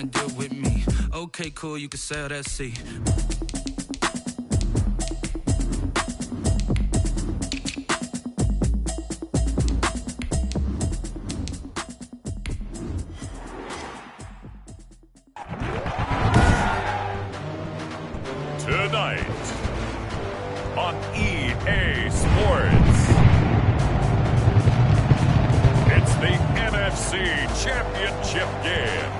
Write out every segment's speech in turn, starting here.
trying to deal with me. Okay, cool, you can sail that sea. Tonight on EA Sports, it's the NFC Championship game.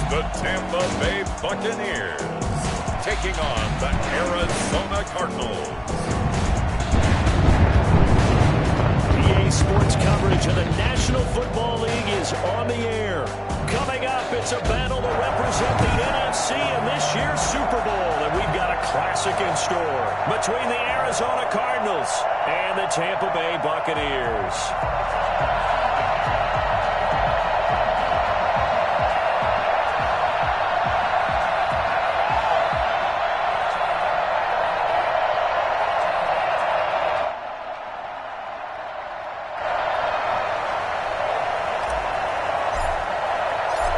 The Tampa Bay Buccaneers taking on the Arizona Cardinals. EA Sports coverage of the National Football League is on the air. Coming up, it's a battle to represent the NFC in this year's Super Bowl. And we've got a classic in store between the Arizona Cardinals and the Tampa Bay Buccaneers.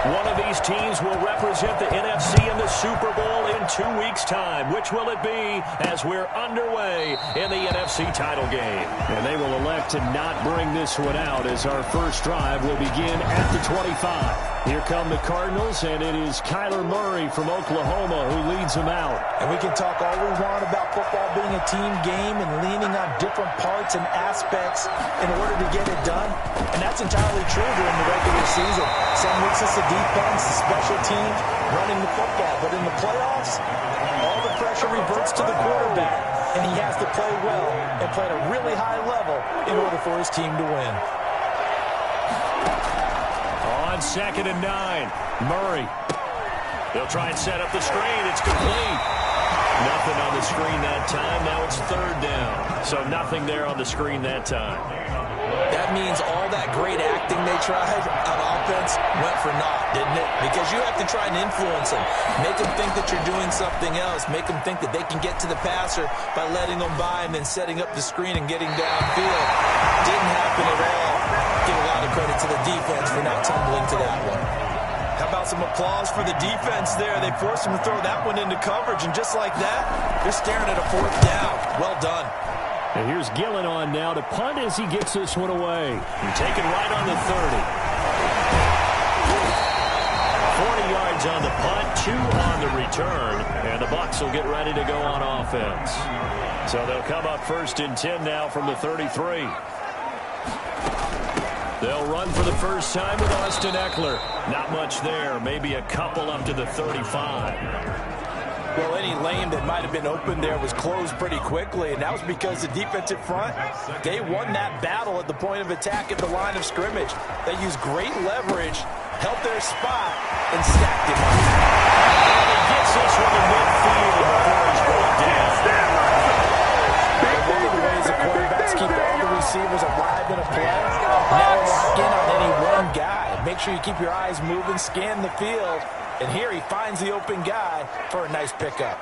One of these teams will represent the NFC in the Super Bowl in 2 weeks' time. Which will it be as we're underway in the NFC title game? And they will elect to not bring this one out as our first drive will begin at the 25. Here come the Cardinals, and it is Kyler Murray from Oklahoma who leads them out. And we can talk all we want about football being a team game and leaning on different parts and aspects in order to get it done. And that's entirely true during the regular season. Some weeks it's the defense, the special teams, running the football. But in the playoffs, all the pressure reverts to the quarterback. And he has to play well and play at a really high level in order for his team to win. On 2nd and 9, Murray. They'll try and set up the screen. It's complete. Nothing on the screen that time. Now it's 3rd down. So nothing there on the screen that time. That means all that great acting they tried on offense went for naught, didn't it? Because you have to try and influence them. Make them think that you're doing something else. Make them think that they can get to the passer by letting them by and then setting up the screen and getting downfield. Didn't happen at all. Give a lot of credit to the defense for not tumbling to that one. How about some applause for the defense there? They forced him to throw that one into coverage, and just like that, they're staring at a 4th down. Well done. And here's Gillen on now to punt as he gets this one away. And taken right on the 30. 40 yards on the punt, 2 on the return, and the Bucs will get ready to go on offense. So they'll come up 1st and 10 now from the 33. They'll run for the first time with Austin Eckler. Not much there, maybe a couple up to the 35. Well, any lane that might have been open there was closed pretty quickly, and that was because the defensive front, they won that battle at the point of attack at the line of scrimmage. They used great leverage, held their spot, and stacked him up. And he gets this one to midfield before he's brought down. One of the ways the quarterbacks keep all the receivers alive in a play, never lock in on any one guy. Make sure you keep your eyes moving, scan the field. And here he finds the open guy for a nice pickup.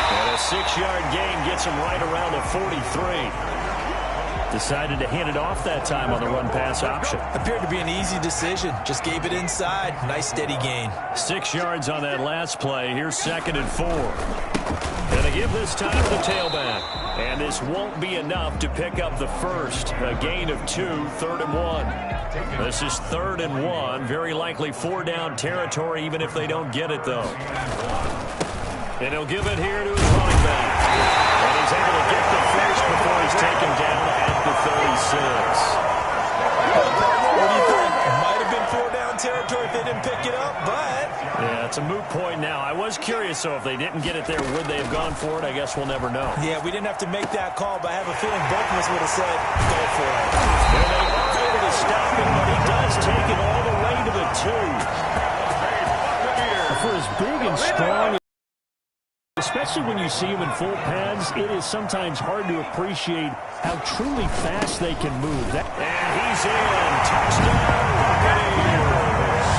And a 6-yard gain gets him right around the 43. Decided to hand it off that time on the run-pass option. Appeared to be an easy decision. Just gave it inside. Nice steady gain. 6 yards on that last play. Here's 2nd and 4. And they give this time to the tailback. And this won't be enough to pick up the first. A gain of 2, 3rd and 1. This is 3rd and 1. Very likely 4-down territory, even if they don't get it, though. And he'll give it here to his running back. And he's able to get the first before he's taken down at the 36. What do you think? Might have been 4-down territory if they didn't pick it up, but... Yeah, it's a moot point now. I was curious, so if they didn't get it there, would they have gone for it? I guess we'll never know. Yeah, we didn't have to make that call, but I have a feeling both of us would have said, go for it. And they are able to stop him, but he does take it all the way to the 2. big and strong. Especially when you see him in full pads, it is sometimes hard to appreciate how truly fast they can move. And he's in. Touchdown, Buccaneers.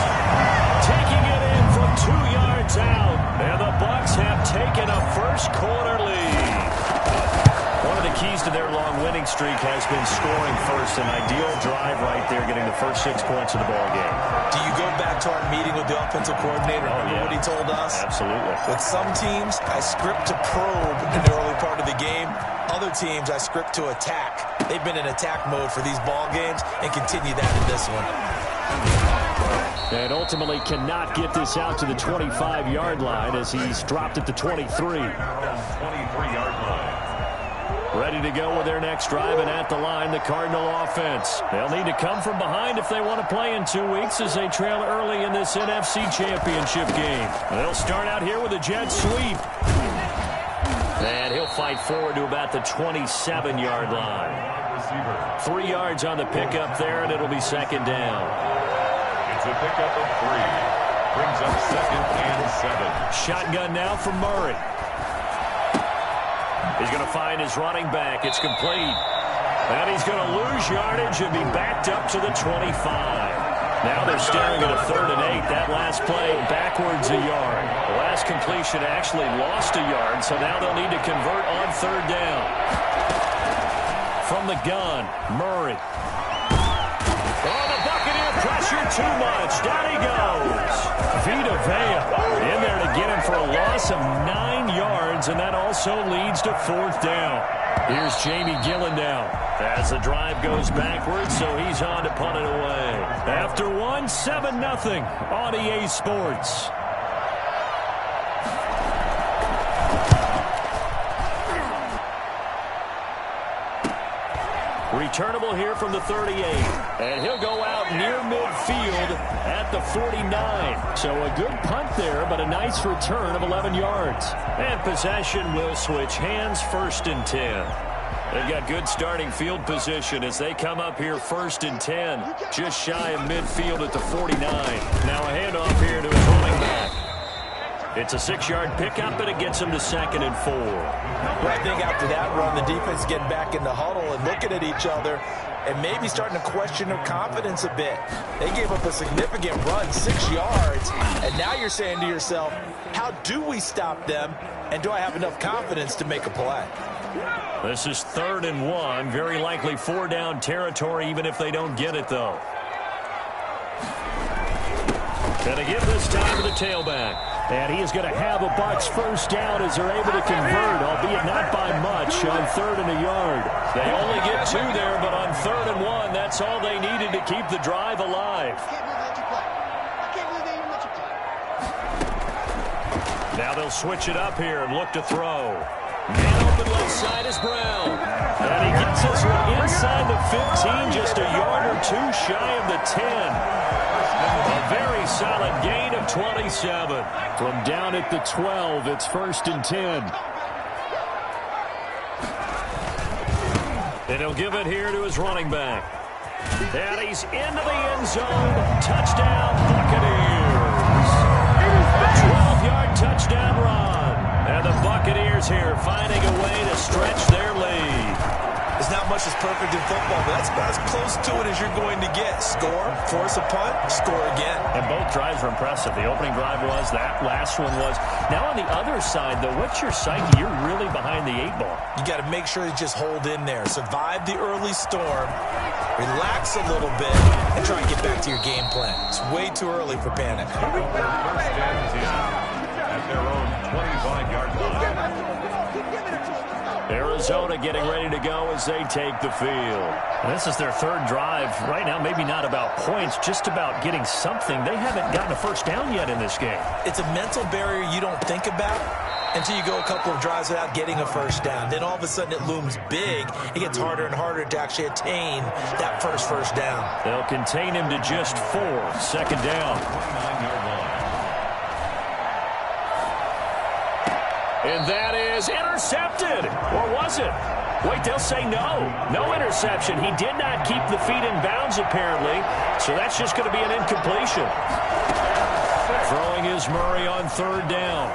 Taking it in from 2 yards out. And the Bucs have taken a first-quarter lead. One of the keys to their long winning streak has been scoring first. An ideal drive right there, getting the first 6 points of the ball game. Do you go back to our meeting with the offensive coordinator? Remember what he told us? Absolutely. With some teams, I script to probe in the early part of the game. Other teams, I script to attack. They've been in attack mode for these ball games and continue that in this one. And ultimately cannot get this out to the 25-yard line as he's dropped at the 23. 23-yard line. Ready to go with their next drive, and at the line, the Cardinal offense. They'll need to come from behind if they want to play in 2 weeks as they trail early in this NFC Championship game. They'll start out here with a jet sweep. And he'll fight forward to about the 27-yard line. 3 yards on the pickup there, and it'll be second down. It's a pickup of 3. Brings up 2nd and 7. Shotgun now from Murray. He's going to find his running back. It's complete. And he's going to lose yardage and be backed up to the 25. Now they're staring at a 3rd and 8. That last play backwards a yard. The last completion actually lost a yard, so now they'll need to convert on 3rd down. From the gun, Murray. Oh, the Buccaneer pressure too much. Down he goes. Vita Vea in there to get him for a loss of 9 yards, and that also leads to 4th down. Here's Jamie Gillen now as the drive goes backwards, so he's on to punt it away. After 1, 7-0 on EA Sports. Returnable here from the 38. And he'll go out near midfield at the 49. So a good punt there, but a nice return of 11 yards. And possession will switch hands, 1st and 10. They've got good starting field position as they come up here 1st and 10. Just shy of midfield at the 49. Now a handoff here to his running back. It's a 6-yard pickup, and it gets him to 2nd and 4. Well, I think after that run, the defense is getting back in the huddle and looking at each other and maybe starting to question their confidence a bit. They gave up a significant run, 6 yards, and now you're saying to yourself, how do we stop them, and do I have enough confidence to make a play? This is 3rd and 1, very likely 4-down territory, even if they don't get it, though. Going to give this time to the tailback. And he is going to have a Bucs first down as they're able to convert, albeit not by much, on 3rd and a yard. They only get 2 there, but on 3rd and 1, that's all they needed to keep the drive alive. Now they'll switch it up here and look to throw. Man open left side is Brown. And he gets this one inside the 15, just a yard or 2 shy of the 10. A very solid gain of 27. From down at the 12, it's 1st and 10. And he'll give it here to his running back. And he's into the end zone. Touchdown, Buccaneers. A 12-yard touchdown run. And the Buccaneers here finding a way to stretch their lead. There's not much that's perfect in football, but that's about as close to it as you're going to get. Score, force a punt, score again. And both drives were impressive. The opening drive was, that last one was. Now on the other side, though, what's your psyche? You're really behind the 8 ball. You got to make sure you just hold in there. Survive the early storm, relax a little bit, and try and get back to your game plan. It's way too early for panic. First and 10 at their own 25-yard line. Arizona getting ready to go as they take the field. This is their 3rd drive. Right now, maybe not about points, just about getting something. They haven't gotten a first down yet in this game. It's a mental barrier you don't think about until you go a couple of drives without getting a first down. Then all of a sudden it looms big. It gets harder and harder to actually attain that first down. They'll contain him to just 4. 2nd down. 9-yard line. And that is intercepted. Or was it? Wait, they'll say no. No interception. He did not keep the feet in bounds, apparently. So that's just going to be an incompletion. Throwing is Murray on third down.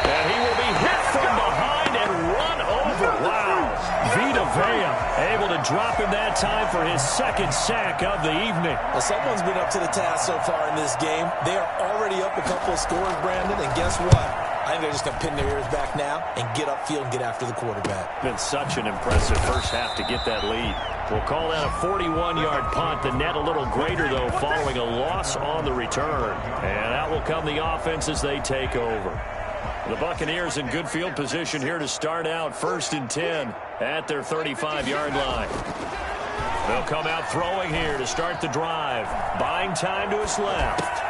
And he will be hit from behind and run over. Wow. Vita Vea able to drop him that time for his second sack of the evening. Well, someone's been up to the task so far in this game. They are already up a couple of scores, Brandon, and guess what? I think they're just going to pin their ears back now and get upfield and get after the quarterback. Been such an impressive first half to get that lead. We'll call that a 41-yard punt. The net a little greater, though, following a loss on the return. And out will come the offense as they take over. The Buccaneers in good field position here to start out 1st and 10 at their 35-yard line. They'll come out throwing here to start the drive. Buying time to his left.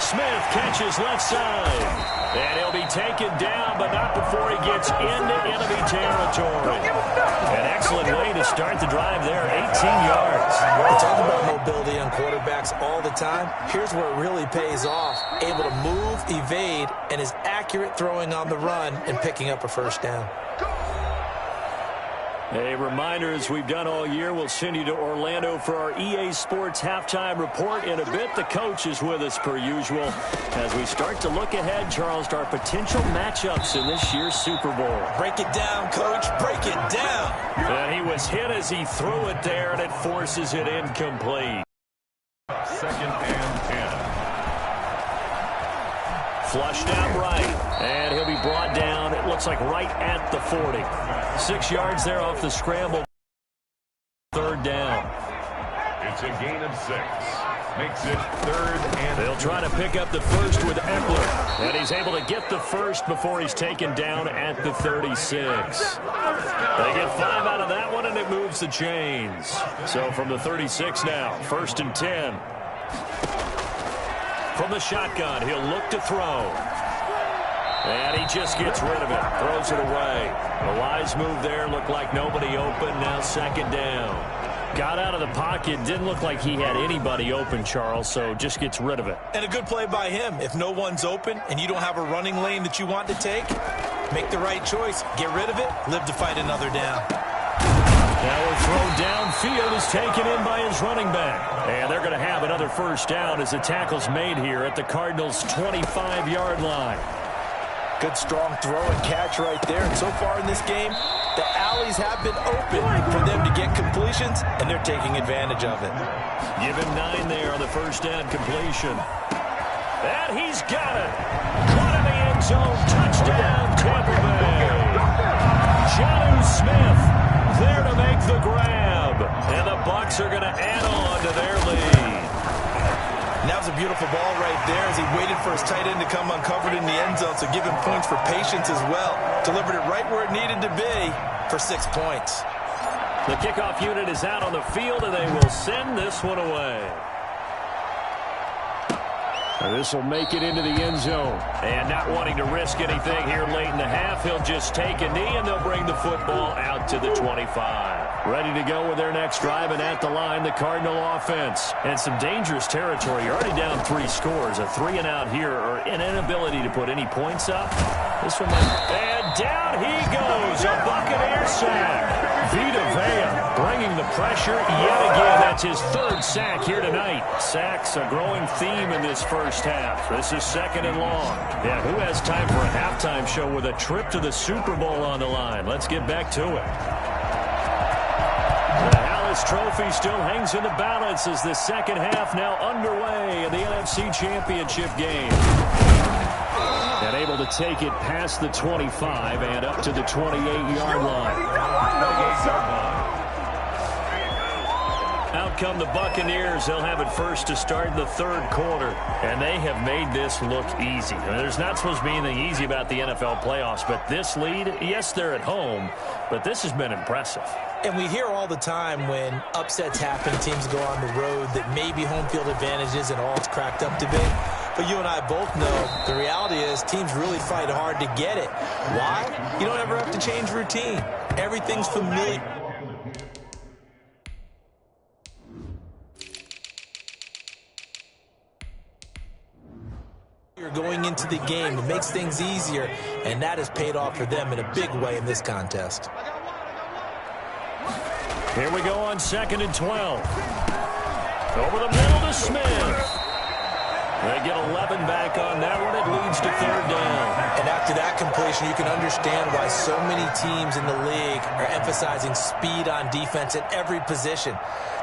Smith catches left side. And he'll be taken down, but not before he gets into enemy territory. An excellent way to start the drive there, 18 yards. We talk about mobility on quarterbacks all the time. Here's where it really pays off. Able to move, evade, and is accurate throwing on the run and picking up a first down. A reminder, as we've done all year, we'll send you to Orlando for our EA Sports halftime report. In a bit, the coach is with us per usual. As we start to look ahead, Charles, to our potential matchups in this year's Super Bowl. Break it down, Coach. Break it down. And he was hit as he threw it there, and it forces it incomplete. 2nd and 10. Flushed out right, and he'll be brought down, it looks like right at the 40. 6 yards there off the scramble. 3rd down. It's a gain of 6. Makes it 3rd and They'll try to pick up the first with Eckler, and he's able to get the first before he's taken down at the 36. They get 5 out of that one, and it moves the chains. So from the 36 now, 1st and 10. From the shotgun, he'll look to throw. And he just gets rid of it, throws it away. A wise move there, looked like nobody open, now 2nd down. Got out of the pocket, didn't look like he had anybody open, Charles, so just gets rid of it. And a good play by him. If no one's open and you don't have a running lane that you want to take, make the right choice. Get rid of it, live to fight another down. Now a throw downfield is taken in by his running back. And they're going to have another first down as the tackle's made here at the Cardinals' 25-yard line. Good strong throw and catch right there. And so far in this game, the alleys have been open for them to get completions, and they're taking advantage of it. Give him 9 there on the first down completion. And he's got it. Caught in the end zone. Touchdown, Tampa Bay. Jonnu Smith there to make the grab. And the Bucs are going to add on to their lead. And that was a beautiful ball right there as he waited for his tight end to come uncovered in the end zone, so give him points for patience as well. Delivered it right where it needed to be for 6 points. The kickoff unit is out on the field, and they will send this one away. And this will make it into the end zone. And not wanting to risk anything here late in the half, he'll just take a knee, and they'll bring the football out to the 25. Ready to go with their next drive, and at the line, the Cardinal offense. And some dangerous territory. You're already down 3 scores. A 3-and-out here, or an inability to put any points up. This one might... And down he goes. A Buccaneer sack. Vita Vea bringing the pressure yet again. That's his 3rd sack here tonight. Sacks a growing theme in this first half. This is 2nd and long. Yeah, who has time for a halftime show with a trip to the Super Bowl on the line? Let's get back to it. The Hallis Trophy still hangs in the balance as the second half now underway in the NFC Championship game. And able to take it past the 25 and up to the 28-yard line. Out come the Buccaneers. They'll have it first to start the 3rd quarter. And they have made this look easy. I mean, there's not supposed to be anything easy about the NFL playoffs, but this lead, yes, they're at home, but this has been impressive. And we hear all the time when upsets happen, teams go on the road, that maybe home field advantages and all it's cracked up to be. But you and I both know the reality is teams really fight hard to get it. Why? You don't ever have to change routine. Everything's familiar. You're going into the game. It makes things easier, and that has paid off for them in a big way in this contest. Here we go on 2nd and 12. Over the middle to Smith. They get 11 back on that one. It leads to third down. And after that completion, you can understand why so many teams in the league are emphasizing speed on defense at every position.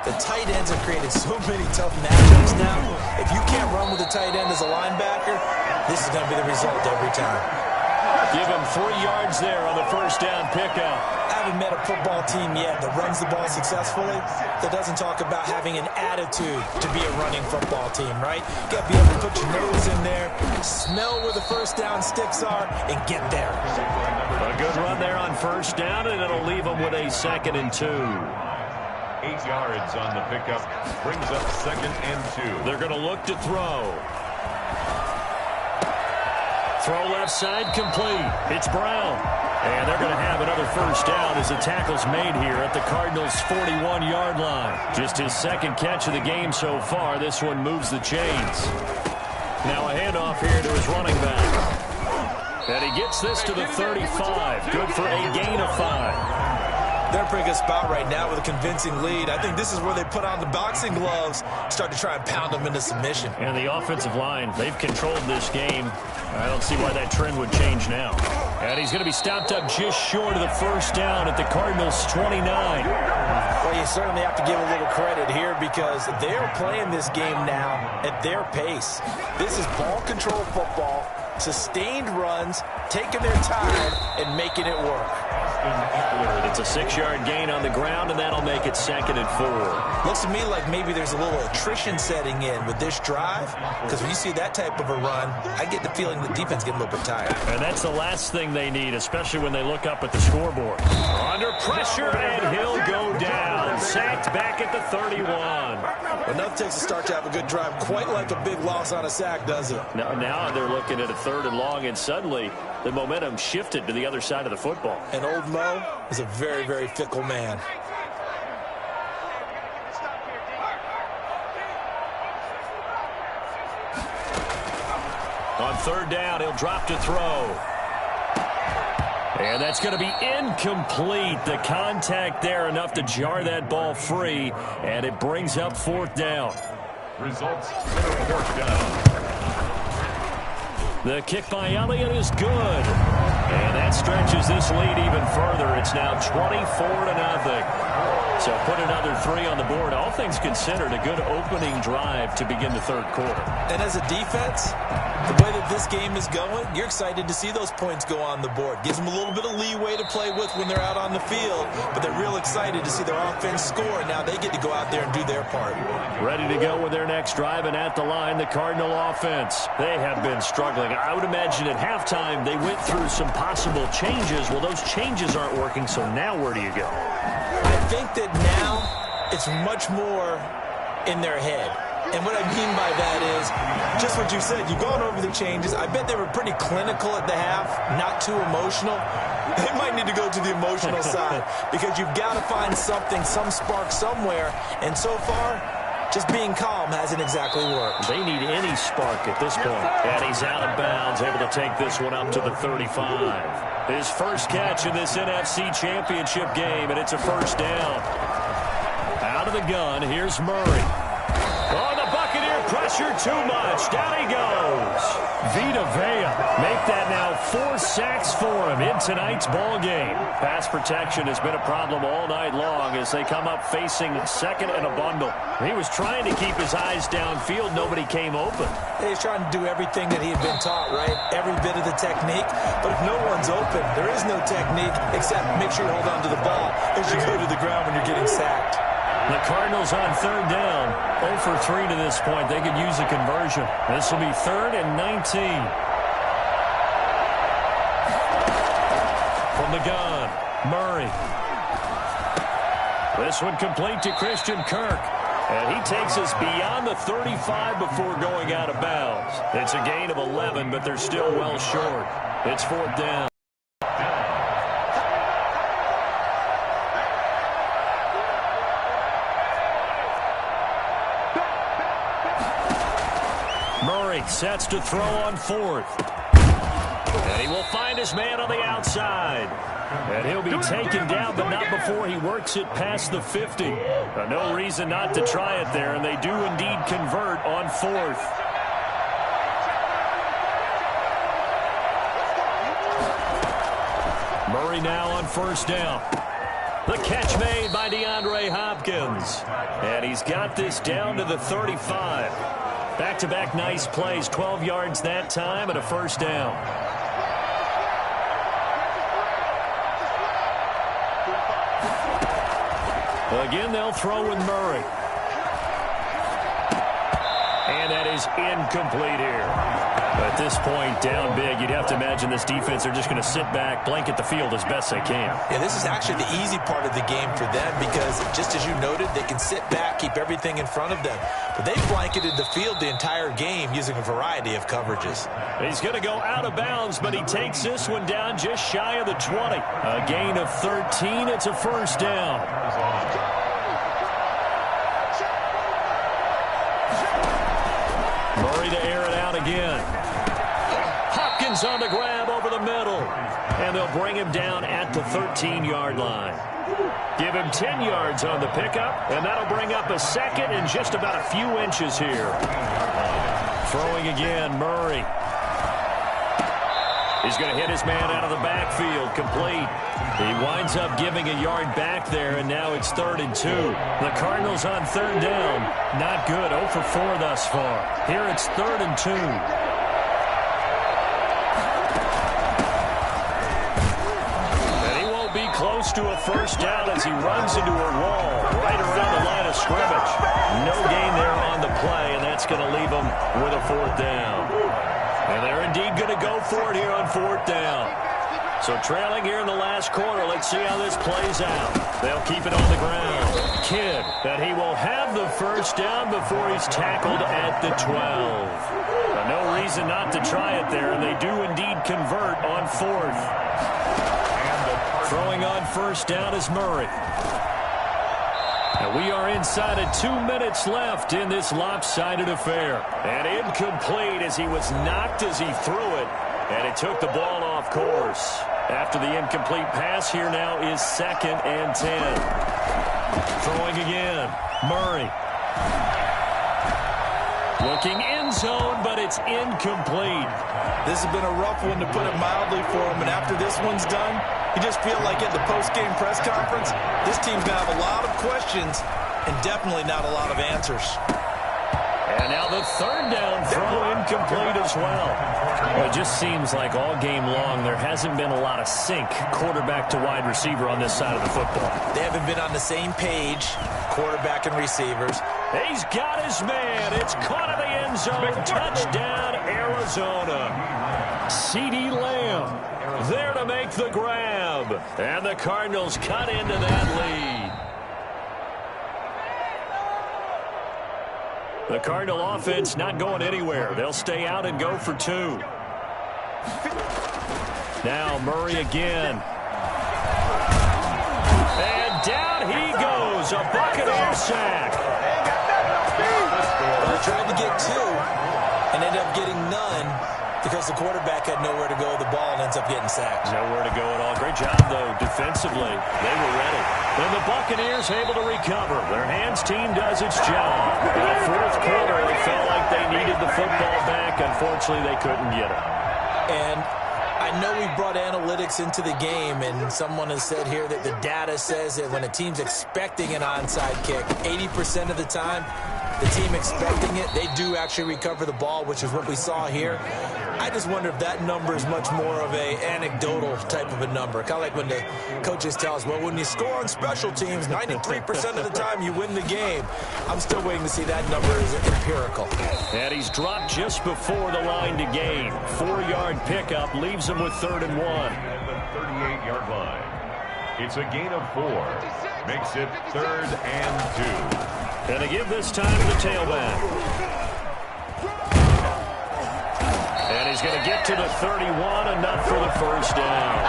The tight ends have created so many tough matchups now. If you can't run with a tight end as a linebacker, this is going to be the result every time. Give him 3 yards there on the first down pickup. I haven't met a football team yet that runs the ball successfully that doesn't talk about having an attitude to be a running football team, right? You got to be able to put your nose in there, smell where the first down sticks are, and get there. A good run there on first down, and it'll leave them with a 2nd and 2. 8 yards on the pickup. Brings up 2nd and 2. They're going to look to throw. Throw left side complete. It's Brown. And they're going to have another first down as the tackle's made here at the Cardinals' 41-yard line. Just his 2nd catch of the game so far. This one moves the chains. Now a handoff here to his running back. And he gets this to the 35. Good for a gain of 5. They're in a pretty good spot right now with a convincing lead. I think this is where they put on the boxing gloves, start to try and pound them into submission. And the offensive line, they've controlled this game. I don't see why that trend would change now. And he's going to be stopped up just short of the first down at the Cardinals' 29. Well, you certainly have to give a little credit here because they're playing this game now at their pace. This is ball control football, sustained runs, taking their time, and making it work. It's a 6-yard gain on the ground, and that'll make it 2nd and 4. Looks to me like maybe there's a little attrition setting in with this drive, because when you see that type of a run, I get the feeling the defense getting a little bit tired. And that's the last thing they need, especially when they look up at the scoreboard. Under pressure, and he'll go down. Sacked back at the 31. Enough takes to start to have a good drive, quite like a big loss on a sack, does it? Now they're looking at a 3rd and long, and suddenly the momentum shifted to the other side of the football. And old Mo is a very, very fickle man. On 3rd down, he'll drop to throw. And that's going to be incomplete. The contact there enough to jar that ball free, and it brings up 4th down. Results, 4th down. The kick by Elliott is good. And that stretches this lead even further. It's now 24-0. So put another 3 on the board. All things considered, a good opening drive to begin the 3rd quarter. And as a defense, the way that this game is going, you're excited to see those points go on the board. Gives them a little bit of leeway to play with when they're out on the field, but they're real excited to see their offense score. Now they get to go out there and do their part. Ready to go with their next drive, and at the line, the Cardinal offense. They have been struggling. I would imagine at halftime they went through some possible changes. Well, those changes aren't working, so now where do you go? I think that now it's much more in their head. And what I mean by that is just what you said. You've gone over the changes. I bet they were pretty clinical at the half, not too emotional. They might need to go to the emotional side because you've got to find something, some spark somewhere. And so far, just being calm hasn't exactly worked. They need any spark at this point. And he's out of bounds, able to take this one up to the 35. His first catch in this NFC Championship game, and it's a first down. Out of the gun, here's Murray. Oh, the Buccaneer pressure too much. Down he goes. Vita Vea make that now 4 sacks for him in tonight's ball game. Pass protection has been a problem all night long as they come up facing 2nd and a bundle. He was trying to keep his eyes downfield. Nobody came open. He's trying to do everything that he had been taught, right? Every bit of the technique. But if no one's open, there is no technique except make sure you hold on to the ball as you go to the ground when you're getting sacked. The Cardinals on 3rd down, 0 for 3 to this point. They could use a conversion. This will be 3rd and 19. From the gun, Murray. This one complete to Christian Kirk. And he takes us beyond the 35 before going out of bounds. It's a gain of 11, but they're still well short. It's 4th down. Murray sets to throw on 4th. And he will find his man on the outside. And he'll be taken down, but not before he works it past the 50. No reason not to try it there, and they do indeed convert on 4th. Murray now on first down. The catch made by DeAndre Hopkins. And he's got this down to the 35. Back-to-back nice plays, 12 yards that time and a first down. Again, they'll throw with Murray. And that is incomplete here. At this point, down big, you'd have to imagine this defense are just going to sit back, blanket the field as best they can. Yeah, this is actually the easy part of the game for them because, just as you noted, they can sit back, keep everything in front of them. But they blanketed the field the entire game using a variety of coverages. He's going to go out of bounds, but he takes this one down just shy of the 20. A gain of 13. It's a first down. Murray to air it out again. Hopkins on the grab over the middle. And they'll bring him down at the 13-yard line. Give him 10 yards on the pickup, and that'll bring up a second and just about a few inches here. Throwing again, Murray. He's going to hit his man out of the backfield, complete. He winds up giving a yard back there, and now it's 3rd and 2. The Cardinals on 3rd down. Not good, 0 for 4 thus far. Here it's 3rd and 2. And he won't be close to a first down as he runs into a wall right around the line of scrimmage. No gain there on the play, and that's going to leave him with a 4th down. And they're indeed going to go for it here on 4th down. So trailing here in the last quarter, let's see how this plays out. They'll keep it on the ground. Kidd, and he will have the first down before he's tackled at the 12. No reason not to try it there, and they do indeed convert on 4th. Throwing on first down is Murray. And we are inside of 2 minutes left in this lopsided affair. And incomplete as he was knocked as he threw it. And it took the ball off course. After the incomplete pass, here now is 2nd and 10. Throwing again, Murray. Looking end zone, but it's incomplete. This has been a rough one, to put it mildly, for him. And after this one's done, you just feel like at the post-game press conference, this team's going to have a lot of questions and definitely not a lot of answers. And now the 3rd down throw incomplete as well. It just seems like all game long there hasn't been a lot of sync quarterback to wide receiver on this side of the football. They haven't been on the same page, quarterback and receivers. He's got his man. It's caught in the end zone. Touchdown, Arizona. CeeDee Lamb there to make the grab. And the Cardinals cut into that lead. The Cardinal offense not going anywhere. They'll stay out and go for 2. Now Murray again. And down he goes. A Buccaneer sack. Well, they tried to get 2 and ended up getting none because the quarterback had nowhere to go with the ball and ends up getting sacked. Nowhere to go at all. Great job, though, defensively. They were ready. And the Buccaneers able to recover. Their hands team does its job. In the 4th quarter, it felt like they needed the football back. Unfortunately, they couldn't get it. And I know we brought analytics into the game, and someone has said here that the data says that when a team's expecting an onside kick, 80% of the time, the team expecting it, they do actually recover the ball, which is what we saw here. I just wonder if that number is much more of a anecdotal type of a number. Kind of like when the coaches tell us, well, when you score on special teams, 93% of the time you win the game. I'm still waiting to see that number is empirical. And he's dropped just before the line to gain. 4-yard pickup leaves him with 3rd and 1. At the 38-yard line. It's a gain of 4. Makes it 3rd and 2. And they give this time to the tailback. And he's going to get to the 31, enough for the first down.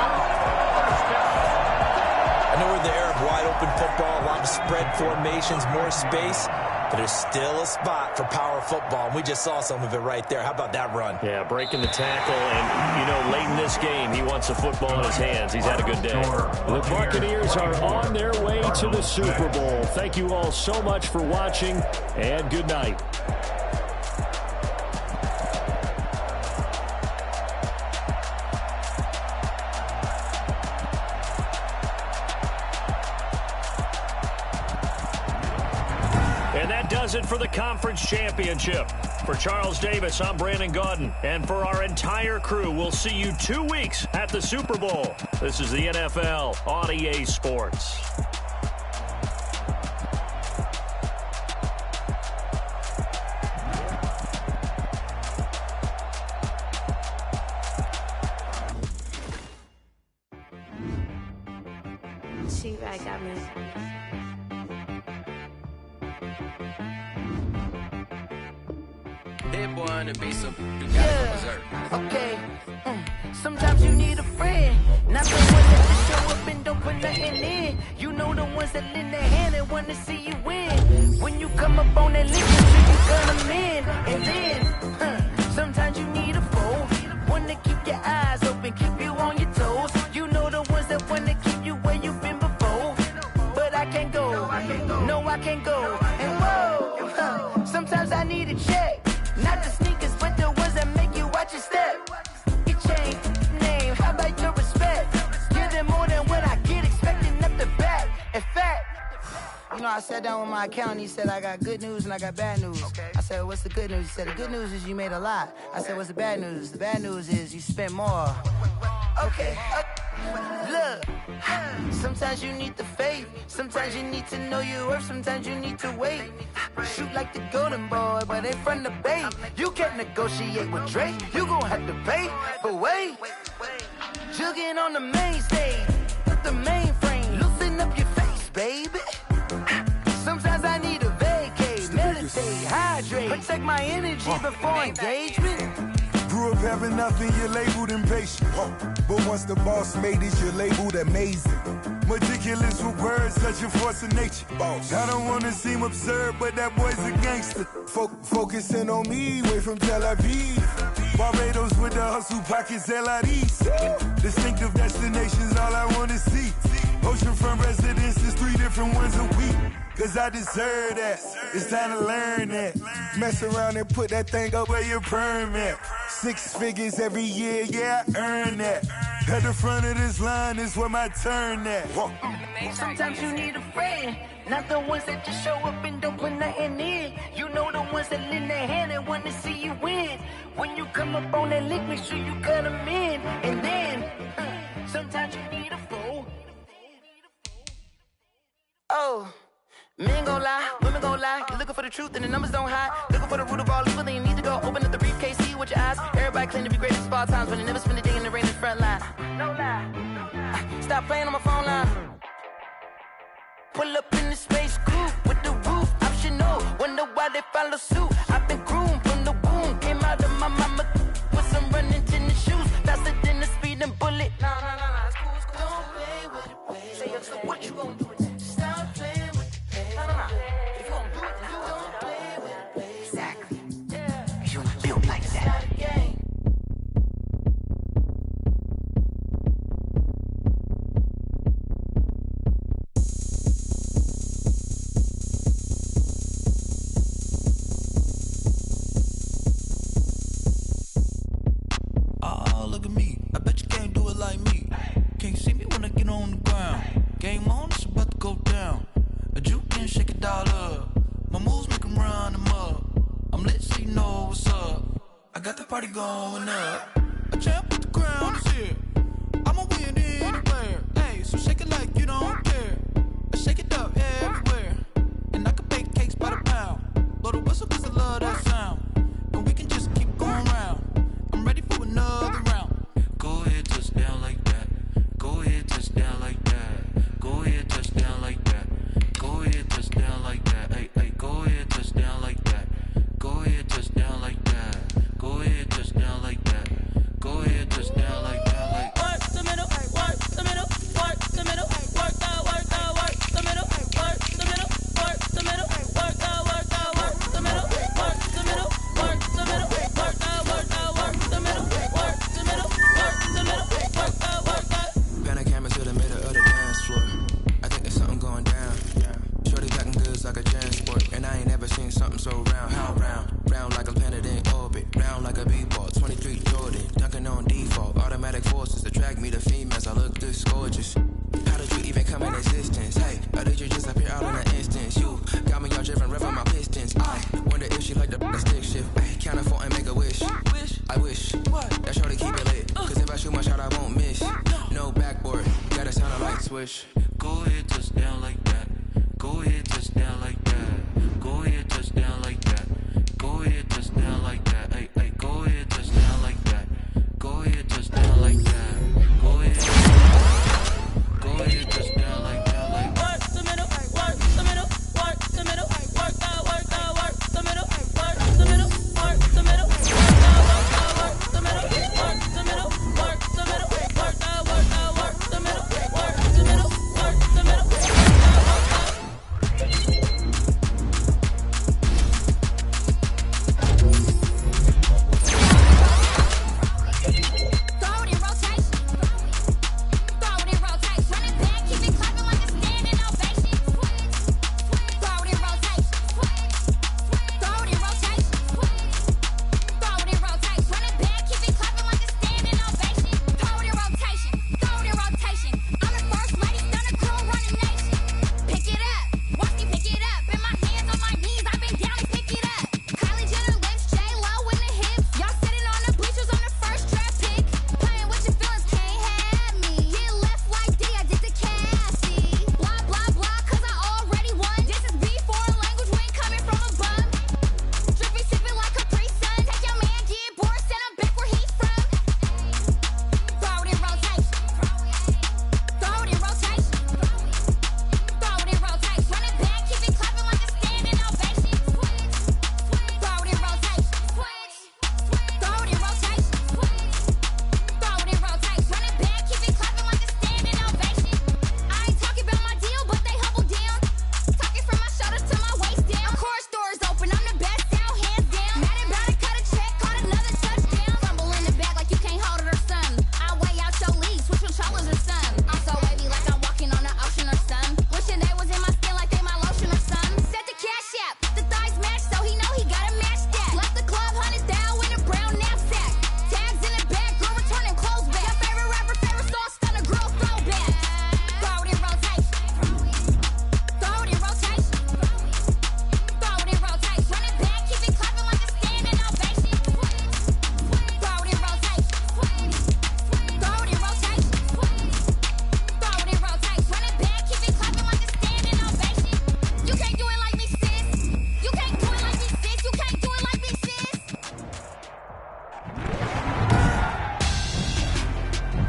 I know we're in the era of wide-open football, a lot of spread formations, more space, but there's still a spot for power football, and we just saw some of it right there. How about that run? Yeah, breaking the tackle, and, you know, late in this game, he wants the football in his hands. He's had a good day. The Buccaneers are on their way to the Super Bowl. Thank you all so much for watching, and good night. does it for the conference championship. For Charles Davis, I'm Brandon Gaudin. And for our entire crew, we'll see you 2 weeks at the Super Bowl. This is the NFL on EA Sports. I got me. Hit boy on the beat, so you gotta berserk. Okay. Sometimes you need a friend, not the one that just show up and don't put nothing in. You know the ones that lend their hand and want to see you win. When you come up on that list, you gonna in. And then, sometimes you need a foe, one to keep your eyes open, keep you on your toes. You know the ones that want to keep you where you've been before. But I can't go, no I can't go. And whoa, sometimes I need a check, not the sneakers, but the ones that make you watch your step. Your chain, name, how about your respect? Give them more than what I get, expecting up the back. In fact, you know, I sat down with my accountant, he said, I got good news and I got bad news. Okay. I said, what's the good news? He said, the good news is you made a lot. I said, what's the bad news? The bad news is you spent more. Okay. Look, sometimes you need the faith, sometimes you need to know your worth, sometimes you need to wait. Shoot like the golden boy, but they from the bay. You can't negotiate with Drake, you gon' have to pay. But wait, jugging on the main stage, with the mainframe, loosen up your face, baby. Sometimes I need a vacate, meditate, hydrate, protect my energy before engagement. Grew up having nothing, you're labeled impatient. But once the boss made it, you're labeled amazing. Meticulous with words, such a force of nature. I don't wanna seem absurd, but that boy's a gangster. Focusing on me, way from Tel Aviv. Barbados with the hustle pockets, LIDs. Distinctive destinations, all I wanna see. Oceanfront residences, 3 different ones a week. Cause I deserve that, it's time to learn that. Mess around and put that thing up where your permit. 6 figures every year, yeah, I earn that. At the front of this line is where my turn at. Sometimes you need a friend, not the ones that just show up and don't put nothing in. You know the ones that lend their hand and want to see you win. When you come up on that lick, make sure you cut them in. And then, sometimes you need a foe. Oh. Men gon' lie, women gon' lie. You're looking for the truth and the numbers don't hide. Looking for the root of all evil, then you need to go open up the briefcase, see with your eyes. Everybody claim to be greatest of all times, but they never spend a day in the rain in the front line. No lie. Stop playing on my phone line. Pull up in the space coupe with the roof optional. Wonder why they follow suit. I've been groomed from the womb. Came out of my mama with some running tennis shoes. Faster than the speeding bullet. No, it's cool, it's cool. Don't play with it, baby. Say up, so what you gon' do? Stop playing with it. If you don't do it, then you don't play with it, baby. Exactly. Yeah. You don't build like that. Oh, look at me. I bet you can't do it like me. Can't see me when I get on the ground. Game on, it's about to go down. A juke and shake it all up. My moves make them run them up. I'm lit so you know what's up. I got the party going up. A champ with the crown is here. I'ma win anywhere. Hey, so shake it like you don't care. I shake it up everywhere. And I can bake cakes by the pound. Blow the whistle cause I love that sound. And we can just keep going round. I'm ready for another round. Go ahead, touch down like that. Go ahead, touch down like that. Go ahead, touch down like that. Go ahead, touch down like that. Hey, go ahead, touch down like that. Go ahead, touch down like that. Go ahead, touch down like that. Go ahead, touch down like that. Like work the middle, work the middle, work the middle, work the middle, work the middle, work the middle, work the middle, work the middle, work the middle, work the middle, work the swish. Go ahead, touchdown like that. Go ahead, touchdown like that. Go ahead, touchdown like that. Go ahead, touchdown like that. Hey, hey, go ahead, touchdown like that. Go ahead, touchdown like that. Go ahead, touchdown like that. Like work the middle, work the middle, work the middle, work the middle, work the middle, work the middle, work the middle, work the middle, work the middle, work the middle, work the middle, work the middle, work the middle, work the middle.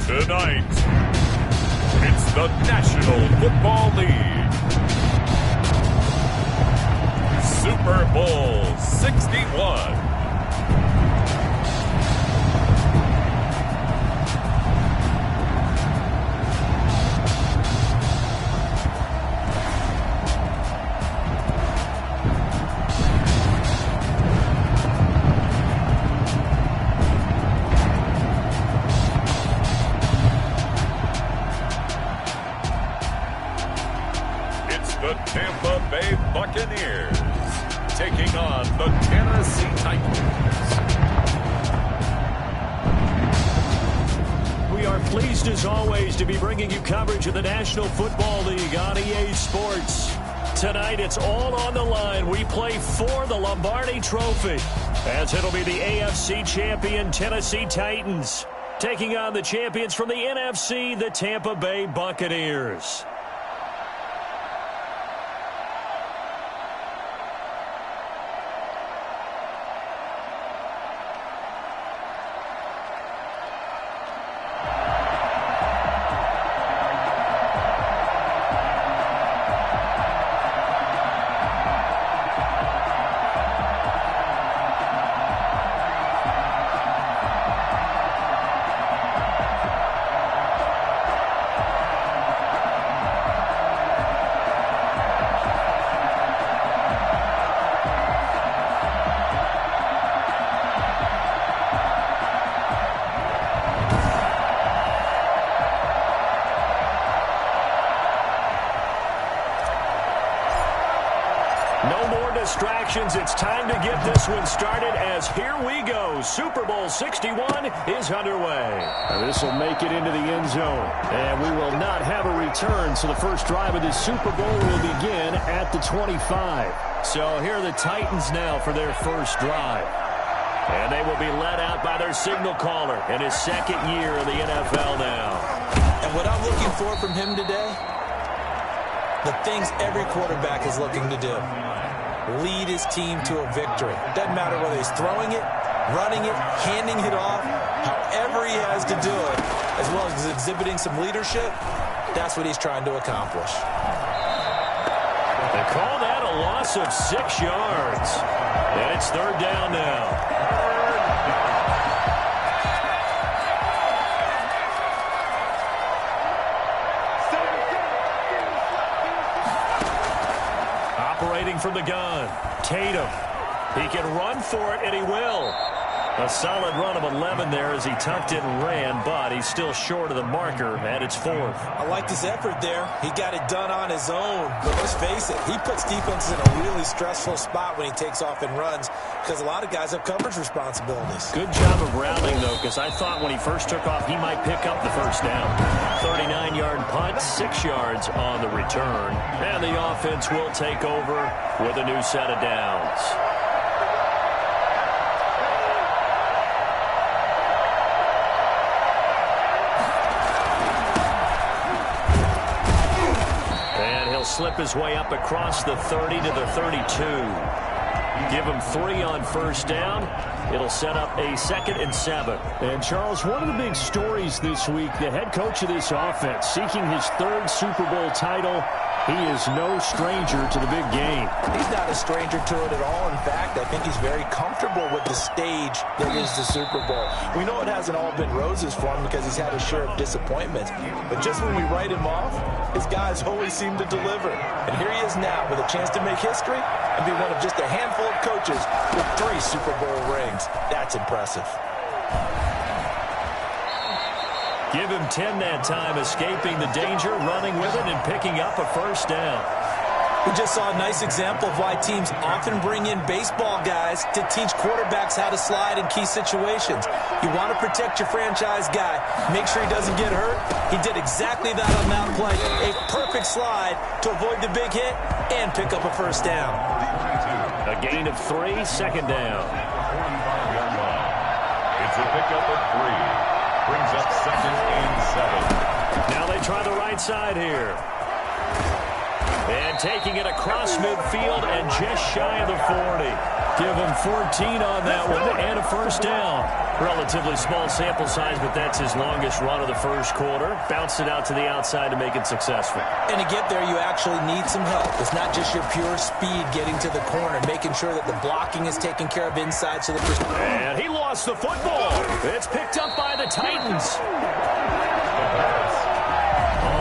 Tonight, it's the National Football League. Super Bowl 61. The Tampa Bay Buccaneers taking on the Tennessee Titans. We are pleased as always to be bringing you coverage of the National Football League on EA Sports. Tonight it's all on the line. We play for the Lombardi Trophy, as it'll be the AFC champion Tennessee Titans taking on the champions from the NFC, the Tampa Bay Buccaneers. No more distractions. It's time to get this one started, as here we go. Super Bowl 61 is underway. This will make it into the end zone. And we will not have a return, so the first drive of this Super Bowl will begin at the 25. So here are the Titans now for their first drive. And they will be let out by their signal caller in his second year in the NFL now. And what I'm looking for from him today, the things every quarterback is looking to do. Lead his team to a victory. Doesn't matter whether he's throwing it, running it, handing it off, however he has to do it, as well as exhibiting some leadership, that's what he's trying to accomplish. They call that a loss of 6 yards. And it's third down now. Operating from the gun, Tatum. He can run for it, and he will. A solid run of 11 there as he tucked it and ran, but he's still short of the marker, and it's fourth. I liked his effort there. He got it done on his own. But let's face it, he puts defenses in a really stressful spot when he takes off and runs because a lot of guys have coverage responsibilities. Good job of rounding, though, because I thought when he first took off, he might pick up the first down. 39-yard punt, 6 yards on the return. And the offense will take over with a new set of downs. Slip his way up across the 30 to the 32. Give him 3 on first down. It'll set up a 2nd and 7. And, Charles, one of the big stories this week, the head coach of this offense seeking his 3rd Super Bowl title. He is no stranger to the big game. He's not a stranger to it at all. In fact, I think he's very comfortable with the stage that is the Super Bowl. We know it hasn't all been roses for him because he's had his share of disappointments. But just when we write him off, his guys always seem to deliver. And here he is now with a chance to make history and be one of just a handful of coaches with 3 Super Bowl rings. That's impressive. Give him 10 that time, escaping the danger, running with it, and picking up a first down. We just saw a nice example of why teams often bring in baseball guys to teach quarterbacks how to slide in key situations. You want to protect your franchise guy. Make sure he doesn't get hurt. He did exactly that on that play. A perfect slide to avoid the big hit and pick up a first down. A gain of 3, 2nd down. It's a pickup of 3. Brings up 2nd and 7. Now they try the right side here. And taking it across midfield and just shy of the 40. Give him 14 on that one and a first down. Relatively small sample size, but that's his longest run of the first quarter. Bounced it out to the outside to make it successful. And to get there, you actually need some help. It's not just your pure speed getting to the corner, making sure that the blocking is taken care of inside. So and he lost the football. It's picked up by the Titans.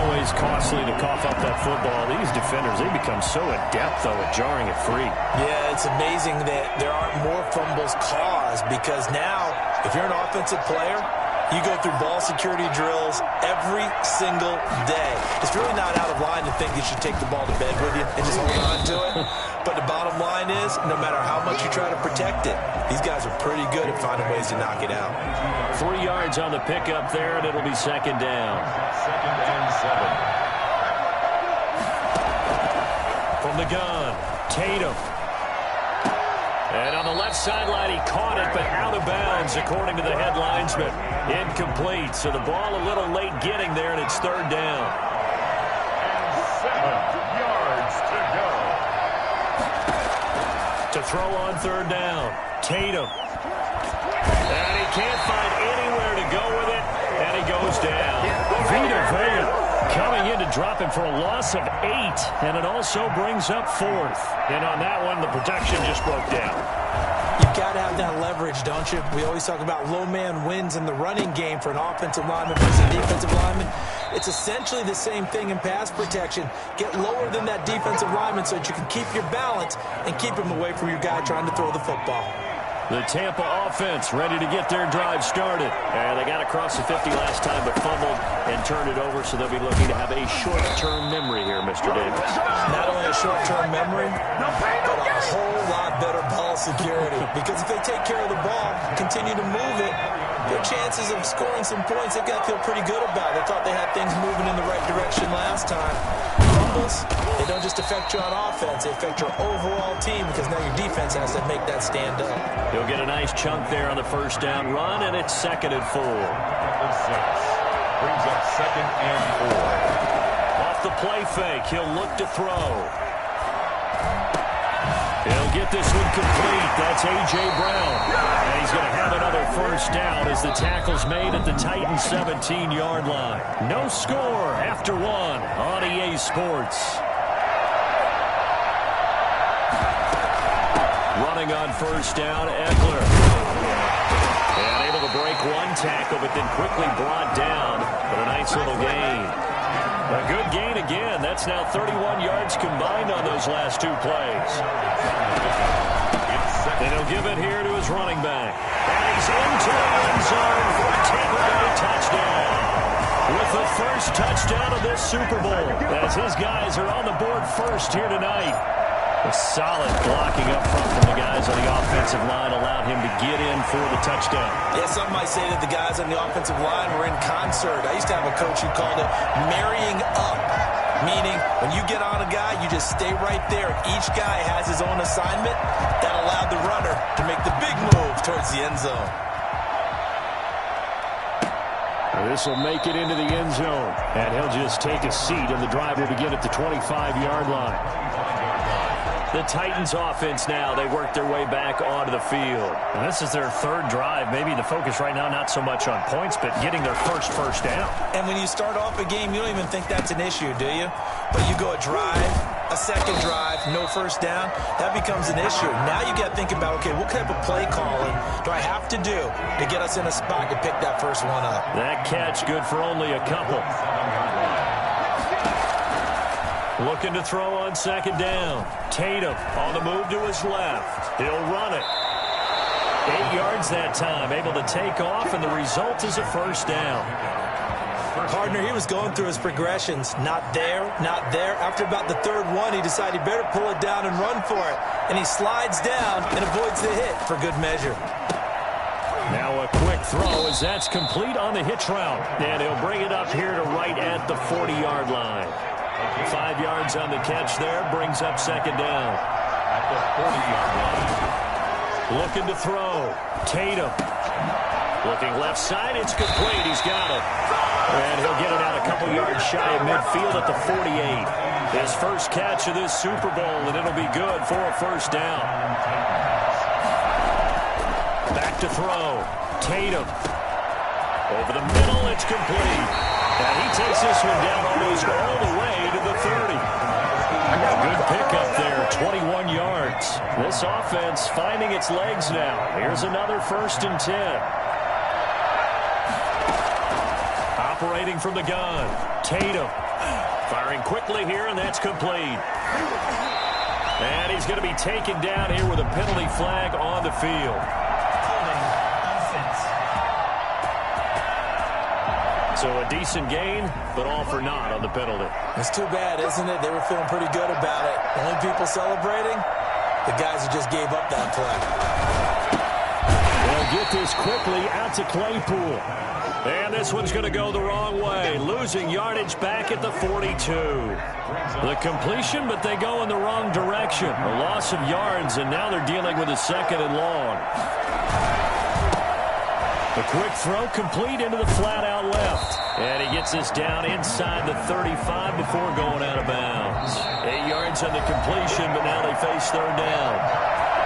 Always costly to cough up that football. These defenders, they become so adept, though, at jarring it free. Yeah, it's amazing that there aren't more fumbles caused because now, if you're an offensive player, you go through ball security drills every single day. It's really not out of line to think you should take the ball to bed with you and just hold on to it. But the bottom line is, no matter how much you try to protect it, these guys are pretty good at finding ways to knock it out. 3 yards on the pickup there, and it'll be 2nd down. 2nd and 7. From the gun, Tatum. And on the left sideline, he caught it, but out of bounds, according to the head linesman. Incomplete, so the ball a little late getting there, and it's 3rd down. And 7 yards to go. To throw on 3rd down, Tatum. And he can't find anywhere to go with it, and he goes down. Vita Vea coming in to drop him for a loss of 8, and it also brings up 4th. And on that one, the protection just broke down. You've got to have that leverage, don't you? We always talk about low man wins in the running game for an offensive lineman versus a defensive lineman. It's essentially the same thing in pass protection. Get lower than that defensive lineman so that you can keep your balance and keep him away from your guy trying to throw the football. The Tampa offense ready to get their drive started. And they got across the 50 last time, but fumbled and turned it over, so they'll be looking to have a short-term memory here, Mr. Davis. Not only a short-term memory, but a whole lot better ball security. Because if they take care of the ball, continue to move it, their chances of scoring some points, they've got to feel pretty good about. They thought they had things moving in the right direction last time. fumbles, they don't just affect you on offense, they affect your overall team because now your defense has to make that stand up. He'll get a nice chunk there on the first down run, and it's 2nd and 4. Brings up 2nd and 4. Off the play fake, he'll look to throw. He'll get this one complete. That's A.J. Brown. And he's going to have another first down as the tackle's made at the Titans' 17-yard line. No score after 1 on EA Sports. Running on first down, Eckler. And able to break one tackle, but then quickly brought down for a nice little gain. A good gain again. That's now 31 yards combined on those last 2 plays. And he'll give it here to his running back. And he's into the end zone for a Tampa Bay touchdown. With the first touchdown of this Super Bowl, as his guys are on the board first here tonight. A solid blocking up front from the guys on the offensive line allowed him to get in for the touchdown. Yeah, some might say that the guys on the offensive line were in concert. I used to have a coach who called it marrying up, meaning when you get on a guy, you just stay right there. Each guy has his own assignment that allowed the runner to make the big move towards the end zone. This will make it into the end zone, and he'll just take a seat, and the drive will begin at the 25-yard line. The Titans offense now, they work their way back onto the field. And this is their 3rd drive. Maybe the focus right now not so much on points, but getting their first down. And when you start off a game, you don't even think that's an issue, do you? But you go a drive, a second drive, no first down, that becomes an issue. Now you got to think about, okay, what type of play calling do I have to do to get us in a spot to pick that first one up? That catch good for only a couple. Looking to throw on 2nd down. Tatum on the move to his left. He'll run it. 8 yards that time, able to take off, and the result is a first down. Partner, he was going through his progressions. Not there, not there. After about the 3rd one, he decided he better pull it down and run for it. And he slides down and avoids the hit for good measure. Now a quick throw as that's complete on the hitch route. And he'll bring it up here to right at the 40-yard line. 5 yards on the catch there, brings up 2nd down. At the 40-yard line. Looking to throw. Tatum. Looking left side, it's complete. He's got it. And he'll get it out a couple yards shy of midfield at the 48. His first catch of this Super Bowl, and it'll be good for a first down. Back to throw. Tatum. Over the middle, it's complete. And he takes this one down almost all the way to the 30. Good pickup there, 21 yards. This offense finding its legs now. Here's another 1st and 10. Operating from the gun. Tatum firing quickly here, and that's complete. And he's going to be taken down here with a penalty flag on the field. So a decent gain, but all for naught on the penalty. It's too bad, isn't it? They were feeling pretty good about it. Only people celebrating, the guys who just gave up that play. They'll get this quickly out to Claypool. And this one's going to go the wrong way. Losing yardage back at the 42. The completion, but they go in the wrong direction. A loss of yards, and now they're dealing with a 2nd and long. The quick throw complete into the flat out left. And he gets this down inside the 35 before going out of bounds. 8 yards on the completion, but now they face 3rd down.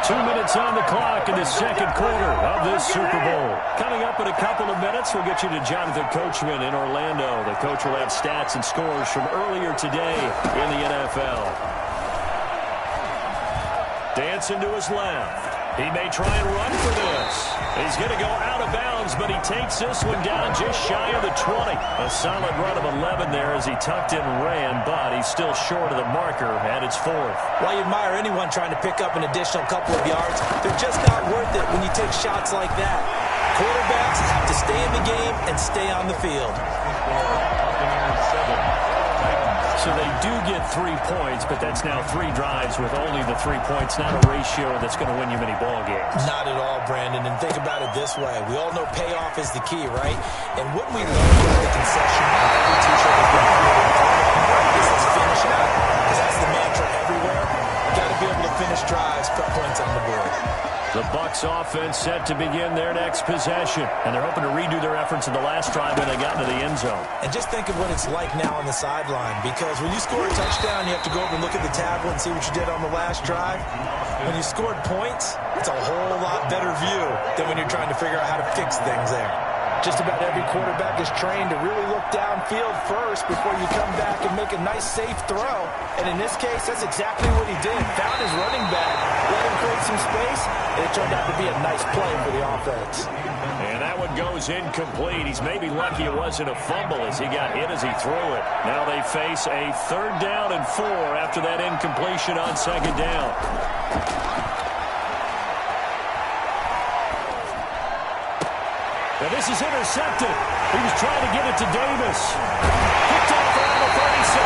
2 minutes on the clock in the 2nd quarter of this Super Bowl. Coming up in a couple of minutes, we'll get you to Jonathan Coachman in Orlando. The coach will have stats and scores from earlier today in the NFL. Dancing to his left. He may try and run for this. He's going to go out of bounds, but he takes this one down just shy of the 20. A solid run of 11 there as he tucked in and ran, but he's still short of the marker, and it's 4th. While you admire anyone trying to pick up an additional couple of yards, they're just not worth it when you take shots like that. Quarterbacks have to stay in the game and stay on the field. So they do get 3 points, but that's now 3 drives with only the 3 points, not a ratio that's going to win you many ball games. Not at all, Brandon. And think about it this way. We all know payoff is the key, right? And what we learned with the concession of every t-shirt is that practice is finish possession out, because that's the mantra everywhere. You got to be able to finish drives, put points on the board. The Bucs offense set to begin their next possession, and they're hoping to redo their efforts in the last drive when they got into the end zone. And just think of what it's like now on the sideline, because when you score a touchdown, you have to go over and look at the tablet and see what you did on the last drive. When you scored points, it's a whole lot better view than when you're trying to figure out how to fix things there. Just about every quarterback is trained to really look downfield first before you come back and make a nice, safe throw. And in this case, that's exactly what he did. Found his running back, let him create some space, and it turned out to be a nice play for the offense. And that one goes incomplete. He's maybe lucky it wasn't a fumble as he got hit as he threw it. Now they face a 3rd down and 4 after that incompletion on 2nd down. Now this is intercepted. He was trying to get it to Davis. Picked off around the 37.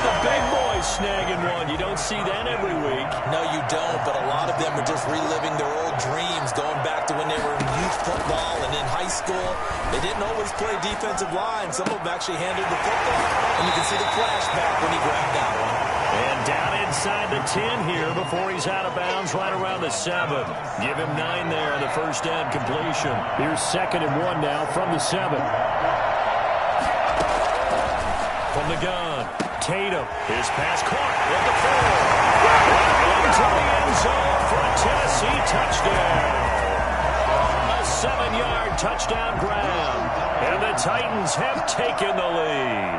The big boys snagging one. You don't see that every week. No, you don't, but a lot of them are just reliving their old dreams, going back to when they were in youth football and in high school. They didn't always play defensive line. Some of them actually handled the football, and you can see the flashback when he grabbed that one. And down inside the 10 here before he's out of bounds right around the 7. Give him 9 there on the first down completion. Here's 2nd and 1 now from the 7. From the gun, Tatum. His pass caught at the 4. Into the end zone for a Tennessee touchdown. A 7-yard touchdown grab. And the Titans have taken the lead.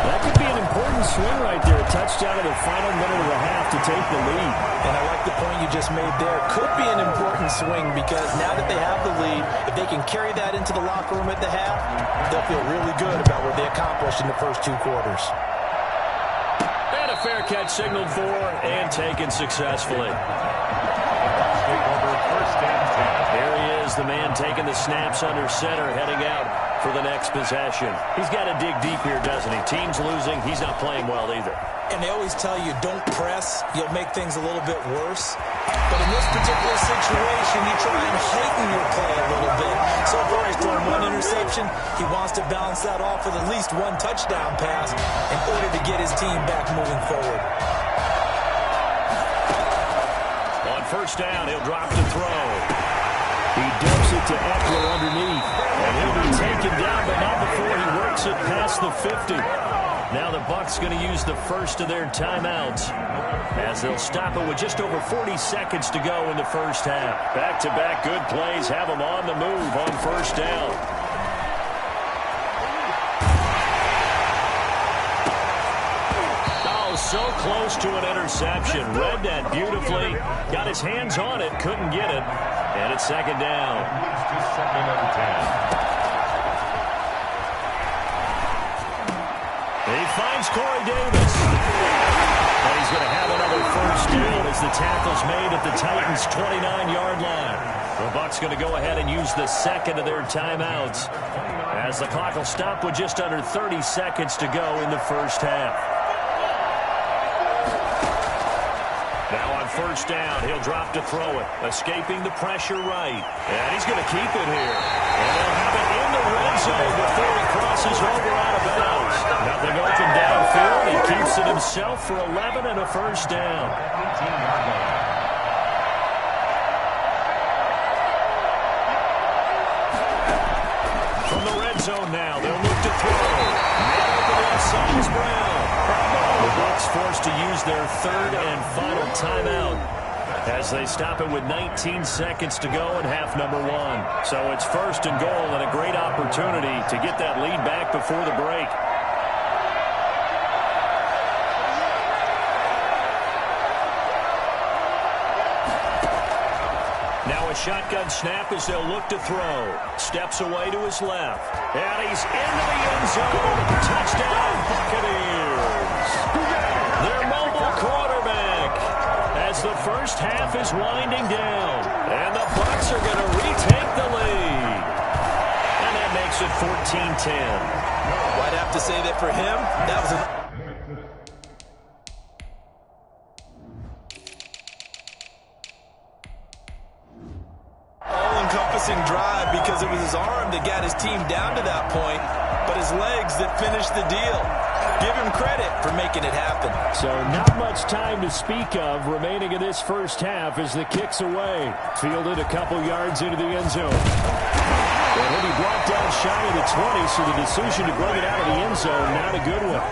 That could be an important swing right there. A touchdown in the final minute of the half to take the lead. And I like the point you just made there. Could be an important swing because now that they have the lead, if they can carry that into the locker room at the half, they'll feel really good about what they accomplished in the first 2 quarters. And a fair catch signaled for and taken successfully. Here he is, the man taking the snaps under center, heading out for the next possession. He's got to dig deep here, doesn't he? Team's losing. He's not playing well either. And they always tell you, don't press. You'll make things a little bit worse. But in this particular situation, you try and heighten your play a little bit. So far, he's thrown 1 interception. He wants to balance that off with at least 1 touchdown pass in order to get his team back moving forward. On first down, he'll drop to throw. He dumps it to Eckler underneath. And he'll be taken down, but not before he works it past the 50. Now the Bucs going to use the first of their timeouts as they'll stop it with just over 40 seconds to go in the first half. Back-to-back good plays have them on the move on first down. Oh, so close to an interception. Read that beautifully. Got his hands on it, couldn't get it. And it's 2nd down. Second and 10. He finds Corey Davis. And he's going to have another first down as the tackle's made at the Titans' 29-yard line. The Bucs going to go ahead and use the second of their timeouts as the clock will stop with just under 30 seconds to go in the first half. Now on first down, he'll drop to throw it, escaping the pressure right. And he's going to keep it here. And they'll have it in the red zone before he crosses over out of bounds. Nothing open downfield. He keeps it himself for 11 and a first down. From the red zone now, they'll look to throw. Now the left side is Brown. The Bucs forced to use their 3rd and final timeout as they stop it with 19 seconds to go in half number 1. So it's 1st and goal and a great opportunity to get that lead back before the break. Now a shotgun snap as they'll look to throw. Steps away to his left. And he's into the end zone. Touchdown, Buccaneers. Their mobile quarterback as the first half is winding down. And the Bucs are going to retake the lead. And that makes it 14-10. I'd have to say that for him, that was an all-encompassing drive because it was his arm that got his team down to that point. but his legs that finished the deal. Give him credit for making it happen. So not much time to speak of remaining in this first half as the kick's away. Fielded a couple yards into the end zone. And he'll be brought down shy of the 20, so the decision to bring it out of the end zone, not a good one.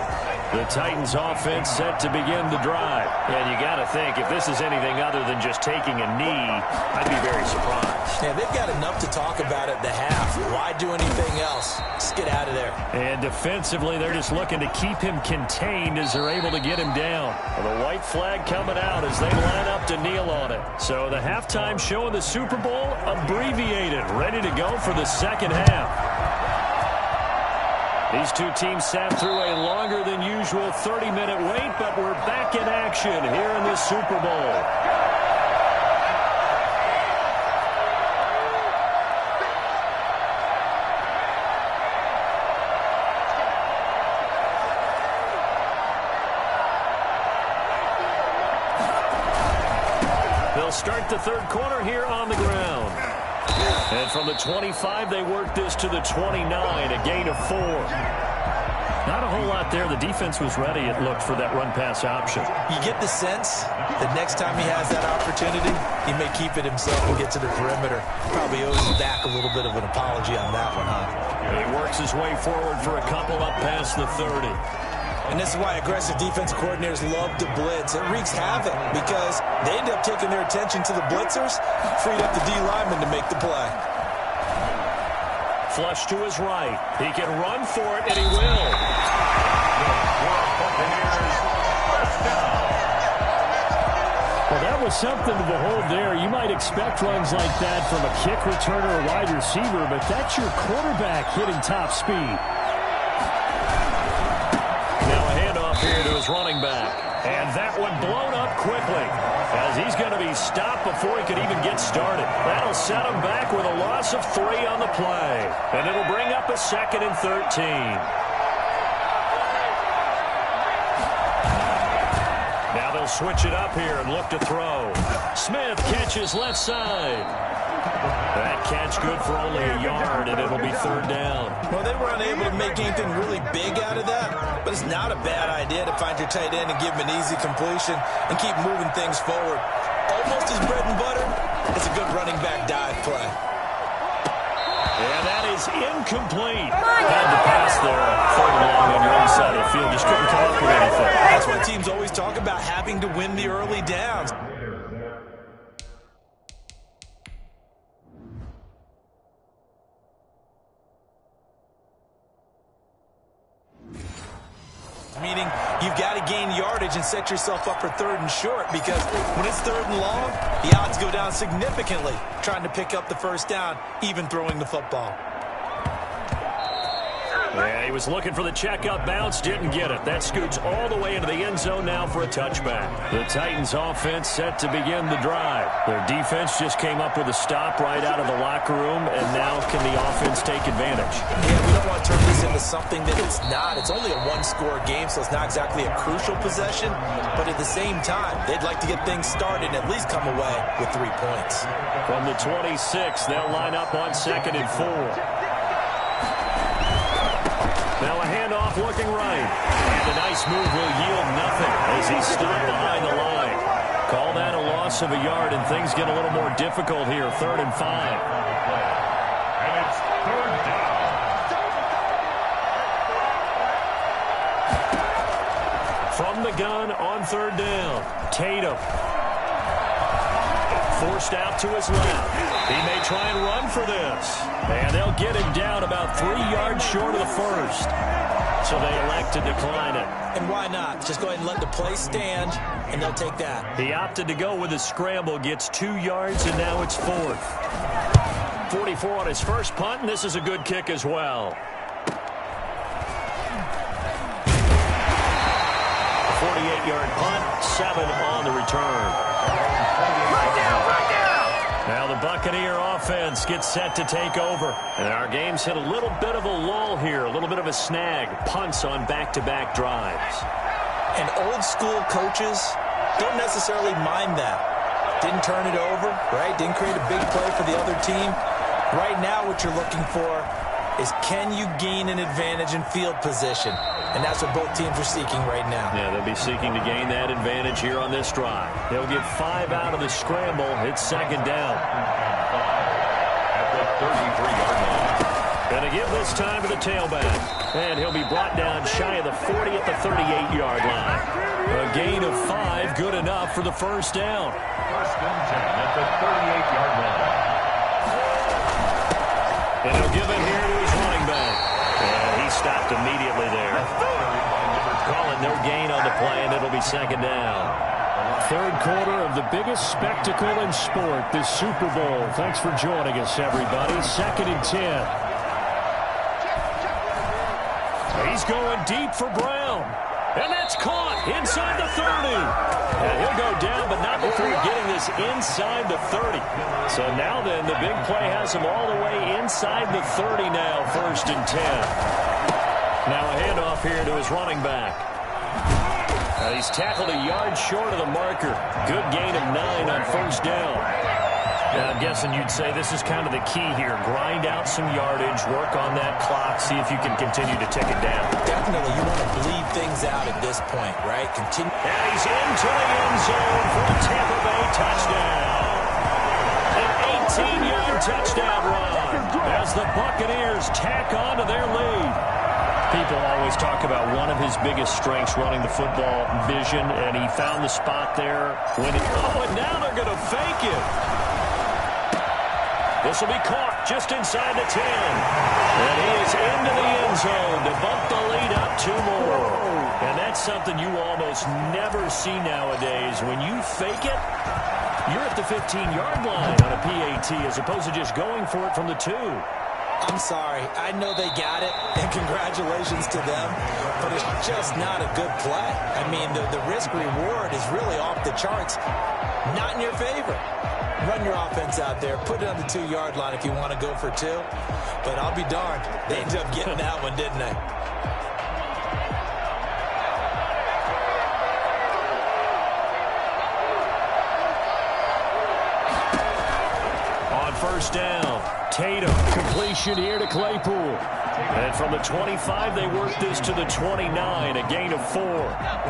The Titans offense set to begin the drive. And you got to think, if this is anything other than just taking a knee, I'd be very surprised. Yeah, they've got enough to talk about at the half. Why do anything else? Just get out of there. And defensively, they're just looking to keep him contained as they're able to get him down. And the white flag coming out as they line up to kneel on it. So the halftime show in the Super Bowl, abbreviated, ready to go for the second half. These two teams sat through a longer than usual 30-minute wait, but we're back in action here in the Super Bowl. They'll start the third quarter here on the ground. And from the 25, they work this to the 29, a gain of 4. Not a whole lot there. The defense was ready, it looked, for that run-pass option. You get the sense that next time he has that opportunity, he may keep it himself and get to the perimeter. Probably owes him back a little bit of an apology on that one, huh? And he works his way forward for a couple up past the 30. And this is why aggressive defensive coordinators love to blitz. It wreaks havoc because they end up taking their attention to the blitzers, freed up the D lineman to make the play. Flush to his right. He can run for it, and he will. Well, that was something to behold there. You might expect runs like that from a kick returner or wide receiver, but that's your quarterback hitting top speed. Here to his running back. And that one blown up quickly as he's going to be stopped before he could even get started. That'll set him back with a loss of 3 on the play. And it'll bring up a 2nd and 13. Now they'll switch it up here and look to throw. Smith catches left side. That catch good for only a yard, and it'll be 3rd down. Well, they were unable to make anything really big out of that, but it's not a bad idea to find your tight end and give him an easy completion and keep moving things forward. Almost his bread and butter. It's a good running back dive play. And that is incomplete. Had to pass there, 3rd and long on your own side of the field. Just couldn't come up with anything. That's why teams always talk about having to win the early downs. Meaning you've got to gain yardage and set yourself up for 3rd and short, because when it's 3rd and long, the odds go down significantly trying to pick up the first down, even throwing the football. Yeah, he was looking for the checkup bounce, didn't get it. That scoots all the way into the end zone now for a touchback. The Titans offense set to begin the drive. Their defense just came up with a stop right out of the locker room, and now can the offense take advantage? Yeah, we don't want to turn this into something that it's not. It's only a one-score game, so it's not exactly a crucial possession, but at the same time, they'd like to get things started and at least come away with 3 points. From the 26, they'll line up on 2nd and 4. Now a handoff looking right. And a nice move will yield nothing as he's stopped behind the line. Call that a loss of a yard, and things get a little more difficult here. 3rd and 5. And it's 3rd down. From the gun on 3rd down. Tatum. Forced out to his left. He may try and run for this. And they'll get him down about 3 yards short of the first. So they elect to decline it. And why not? Just go ahead and let the play stand, and they'll take that. He opted to go with a scramble, gets 2 yards, and now it's 4th. 44 on his first punt, and this is a good kick as well. 48-yard punt, 7 on the return. Right down, right down! Now the Buccaneer offense gets set to take over. And our game's hit a little bit of a lull here, a little bit of a snag. Punts on back-to-back drives. And old-school coaches don't necessarily mind that. Didn't turn it over, right? Didn't create a big play for the other team. Right now what you're looking for is can you gain an advantage in field position? And that's what both teams are seeking right now. Yeah, they'll be seeking to gain that advantage here on this drive. They'll get 5 out of the scramble. It's second down. At the 33-yard line. Going to give this time to the tailback. And he'll be brought down shy of the 40 at the 38-yard line. A gain of 5, good enough for the first down. First and 10 at the 38-yard line. And he'll give it here to his running back. And he stopped immediately there. Calling no gain on the play, and it'll be second down. Third quarter of the biggest spectacle in sport, this Super Bowl. Thanks for joining us, everybody. Second and 10. He's going deep for Brown. And that's caught inside the 30. And he'll go down, but not before getting this inside the 30. So now then, the big play has him all the way inside the 30 now, first and 10. Now a handoff here to his running back. He's tackled a yard short of the marker. Good gain of 9 on first down. Now, I'm guessing you'd say this is kind of the key here. Grind out some yardage, work on that clock, see if you can continue to tick it down. Definitely, you want to bleed things out at this point, right? Continue. And he's into the end zone for a Tampa Bay touchdown. An 18-yard touchdown run as the Buccaneers tack on to their lead. People always talk about one of his biggest strengths running the football, vision, and he found the spot there. And now they're going to fake it. This will be caught just inside the 10. And he is into the end zone to bump the lead up 2 more. And that's something you almost never see nowadays. When you fake it, you're at the 15-yard line on a PAT as opposed to just going for it from the 2. I'm sorry. I know they got it, and congratulations to them, but it's just not a good play. I mean, the risk-reward is really off the charts. Not in your favor. Run your offense out there. Put it on the 2-yard line if you want to go for 2. But I'll be darned. They ended up getting that one, didn't they? On first down, Tatum. Completion here to Claypool. And from the 25, they work this to the 29, a gain of 4.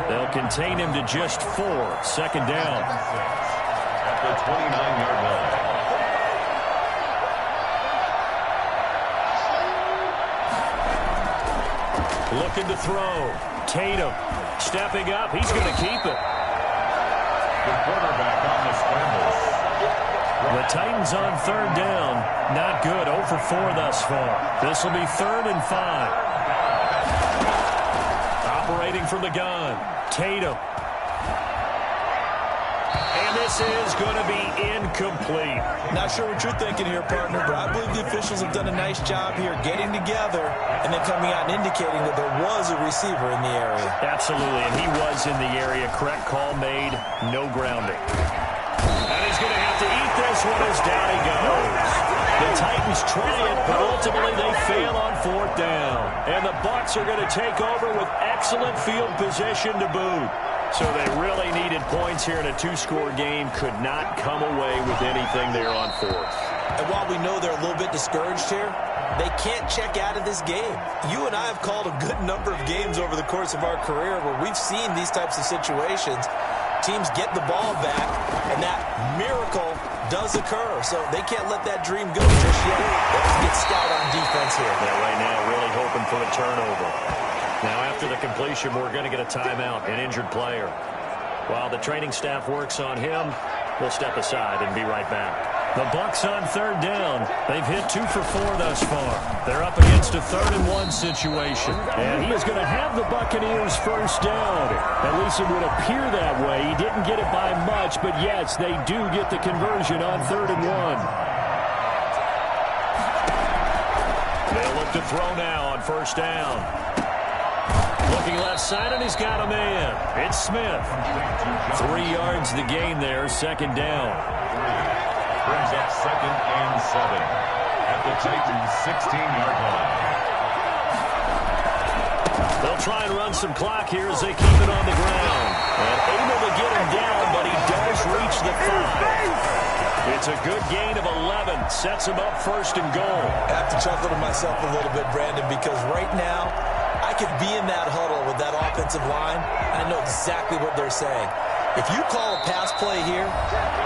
They'll contain him to just 4. Second down. At the 29-yard line. Looking to throw. Tatum stepping up. He's going to keep it. The quarterback on the scrambles. The Titans on third down. Not good. 0 for 4 thus far. This will be 3rd and 5. Operating from the gun. Tatum. And this is going to be incomplete. Not sure what you're thinking here, partner, but I believe the officials have done a nice job here getting together and then coming out and indicating that there was a receiver in the area. Absolutely, and he was in the area. Correct call made. No grounding. And he's going to have to eat this one as down he goes. The Titans try it, but ultimately they fail on 4th down. And the Bucs are going to take over with excellent field position to boot. So they really needed points here in a 2-score game. Could not come away with anything there on 4th. And while we know they're a little bit discouraged here, they can't check out of this game. You and I have called a good number of games over the course of our career where we've seen these types of situations. Teams get the ball back, and that miracle does occur. So they can't let that dream go just yet. They have to get stout on defense here. Yeah, right now really hoping for a turnover. Now after the completion, we're going to get a timeout, an injured player. While the training staff works on him, we'll step aside and be right back. The Bucs on third down. They've hit 2 for 4 thus far. They're up against a 3rd and 1 situation. And he is going to have the Buccaneers first down. At least it would appear that way. He didn't get it by much, but yes, they do get the conversion on 3rd and 1. They'll look to throw now on first down. Looking left side, and he's got a man. It's Smith. 3 yards the gain there, second down. Brings up 2nd and 7 at the Titans' 16-yard line. They'll try and run some clock here as they keep it on the ground. And able to get him down, but he does reach the 5. It's a good gain of 11. Sets him up first and goal. I have to chuckle to myself a little bit, Brandon, because right now I could be in that huddle with that offensive line, and I know exactly what they're saying. If you call a pass play here,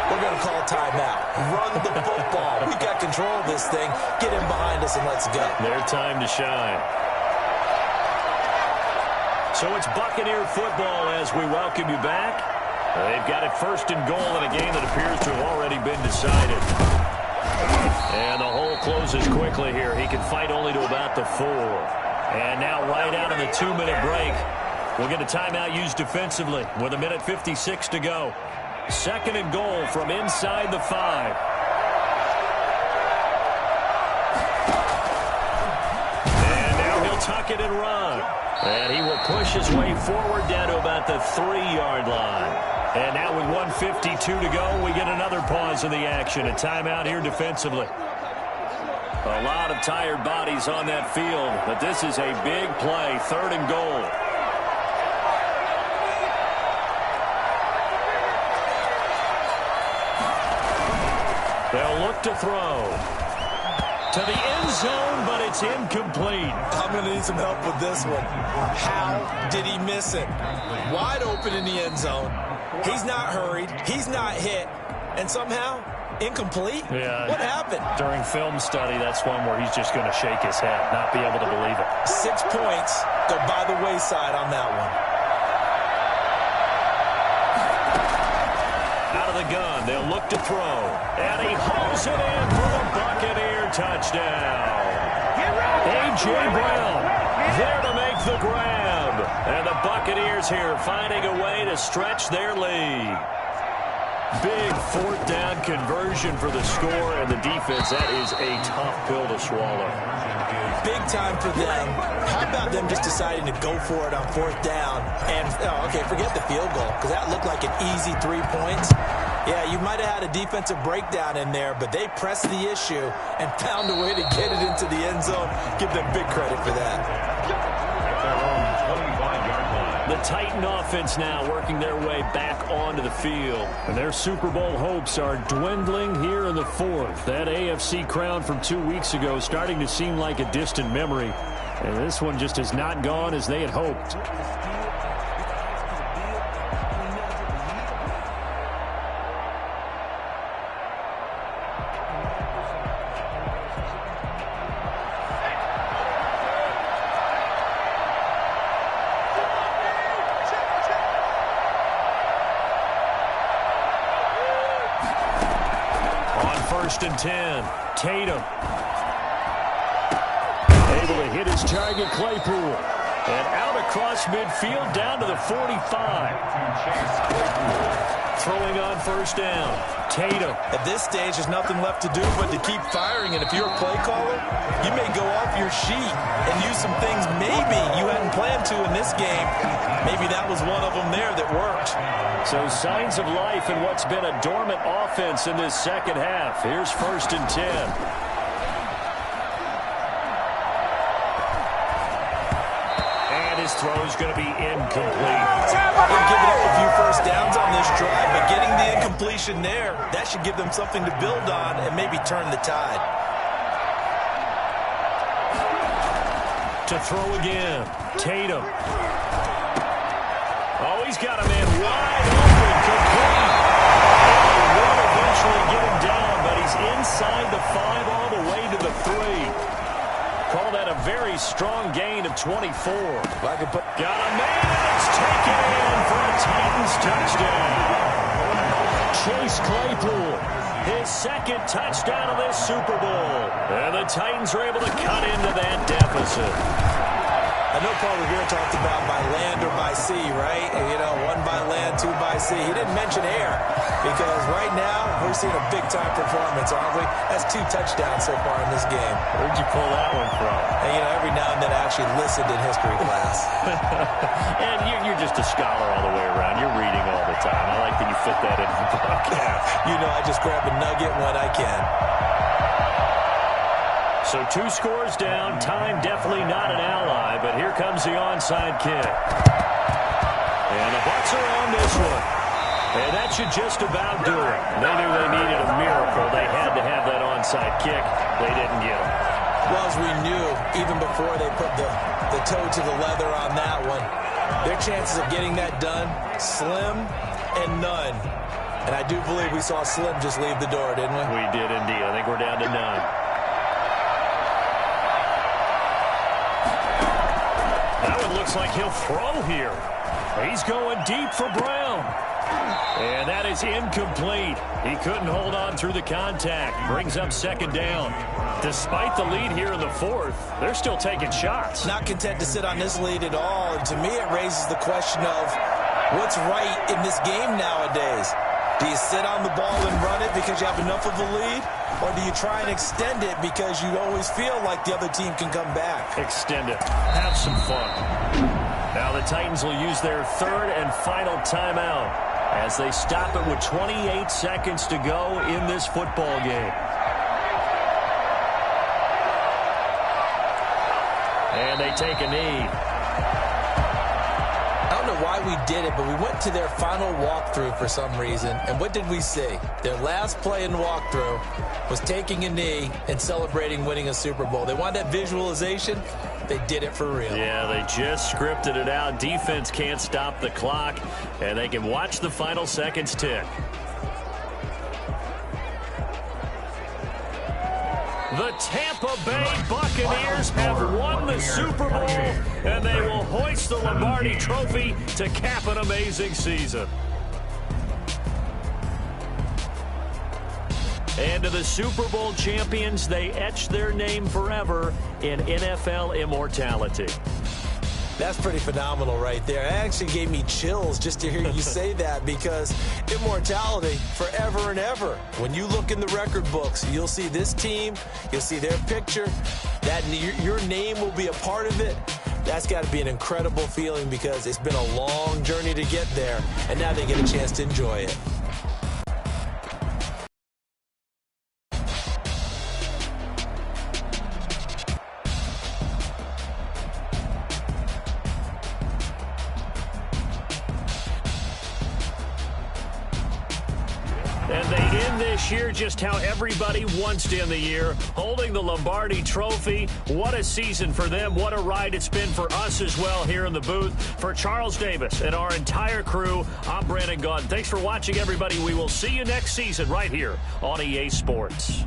we're going to call timeout. Run the football. We got control of this thing. Get him behind us and let's go. Their time to shine. So it's Buccaneer football as we welcome you back. They've got it first and goal in a game that appears to have already been decided. And the hole closes quickly here. He can fight only to about the 4. And now right out of the 2-minute break, we'll get a timeout used defensively with 1:56 to go. Second and goal from inside the 5. And now he'll tuck it and run. And he will push his way forward down to about the 3-yard line. And now with 1:52 to go, we get another pause in the action. A timeout here defensively. A lot of tired bodies on that field, but this is a big play, third and goal. They'll look to throw. To the end zone, but it's incomplete. I'm going to need some help with this one. How did he miss it? Wide open in the end zone. He's not hurried. He's not hit. And somehow, incomplete? Yeah. What happened? During film study, that's one where he's just going to shake his head, not be able to believe it. 6 points go by the wayside on that one. Out of the gun, they'll look to throw. And he hauls it in for the Buccaneer touchdown. A.J. Brown there to make the grab. And the Buccaneers here finding a way to stretch their lead. Big fourth down conversion for the score, and the defense, that is a tough pill to swallow. Big time for them. How about them just deciding to go for it on fourth down? And, okay, forget the field goal, because that looked like an easy 3 points. Yeah, you might have had a defensive breakdown in there, but they pressed the issue and found a way to get it into the end zone. Give them big credit for that. The Titan offense now working their way back onto the field. And their Super Bowl hopes are dwindling here in the 4th. That AFC crown from 2 weeks ago starting to seem like a distant memory. And this one just has not gone as they had hoped. First and 10. Tatum. Able to hit his target, Claypool. And out across midfield down to the 45. Throwing on first down. Tatum. At this stage, there's nothing left to do but to keep firing. And if you're a play caller, you may go off your sheet and use some things maybe you hadn't planned to in this game. Maybe that was one of them there that worked. So signs of life in what's been a dormant offense in this second half. Here's first and 10. And his throw is going to be incomplete. They're giving up a few first downs on this drive, but getting the incompletion there, that should give them something to build on and maybe turn the tide. To throw again. Tatum. Oh, he's got a man wide open, complete. They will eventually get him down, but he's inside the 5 all the way to the 3. Call that a very strong gain of 24. Got a man, and it's taken in for a Titans touchdown. Chase Claypool, his second touchdown of this Super Bowl. And the Titans are able to cut into that deficit. I know Paul Revere talked about by land or by sea, right? You know, 1 by land, 2 by sea. He didn't mention air because right now we're seeing a big-time performance, aren't we? That's 2 touchdowns so far in this game. Where'd you pull that one from? And, you know, every now and then I actually listened in history class. And you're just a scholar all the way around. You're reading all the time. I like that you fit that into the broadcast. You know, I just grab a nugget when I can. So 2 scores down. Time definitely not an ally, but here comes the onside kick. And the Bucs are on this one. And that should just about do it. They knew they needed a miracle. They had to have that onside kick. They didn't get it. Well, as we knew, even before they put the toe to the leather on that one, their chances of getting that done, slim and none. And I do believe we saw Slim just leave the door, didn't we? We did indeed. I think we're down to none. That one looks like he'll throw here. He's going deep for Brown. And that is incomplete. He couldn't hold on through the contact. Brings up second down. Despite the lead here in the fourth, they're still taking shots. Not content to sit on this lead at all. And to me, it raises the question of what's right in this game nowadays. Do you sit on the ball and run it because you have enough of a lead? Or do you try and extend it because you always feel like the other team can come back? Extend it. Have some fun. Now the Titans will use their third and final timeout as they stop it with 28 seconds to go in this football game. And they take a knee. I don't know why we did it, but we went to their final walkthrough for some reason. And what did we see? Their last play in walkthrough was taking a knee and celebrating winning a Super Bowl. They wanted that visualization. They did it for real. Yeah, they just scripted it out. Defense can't stop the clock, and they can watch the final seconds tick. The Tampa Bay Buccaneers have won the Super Bowl, and they will hoist the Lombardi Trophy to cap an amazing season. And to the Super Bowl champions, they etch their name forever in NFL immortality. That's pretty phenomenal right there. It actually gave me chills just to hear you say that, because immortality forever and ever. When you look in the record books, you'll see this team, you'll see their picture, that your name will be a part of it. That's got to be an incredible feeling, because it's been a long journey to get there, and now they get a chance to enjoy it. And they end this year just how everybody wants to end the year, holding the Lombardi Trophy. What a season for them. What a ride it's been for us as well here in the booth. For Charles Davis and our entire crew, I'm Brandon Gaudin. Thanks for watching, everybody. We will see you next season right here on EA Sports.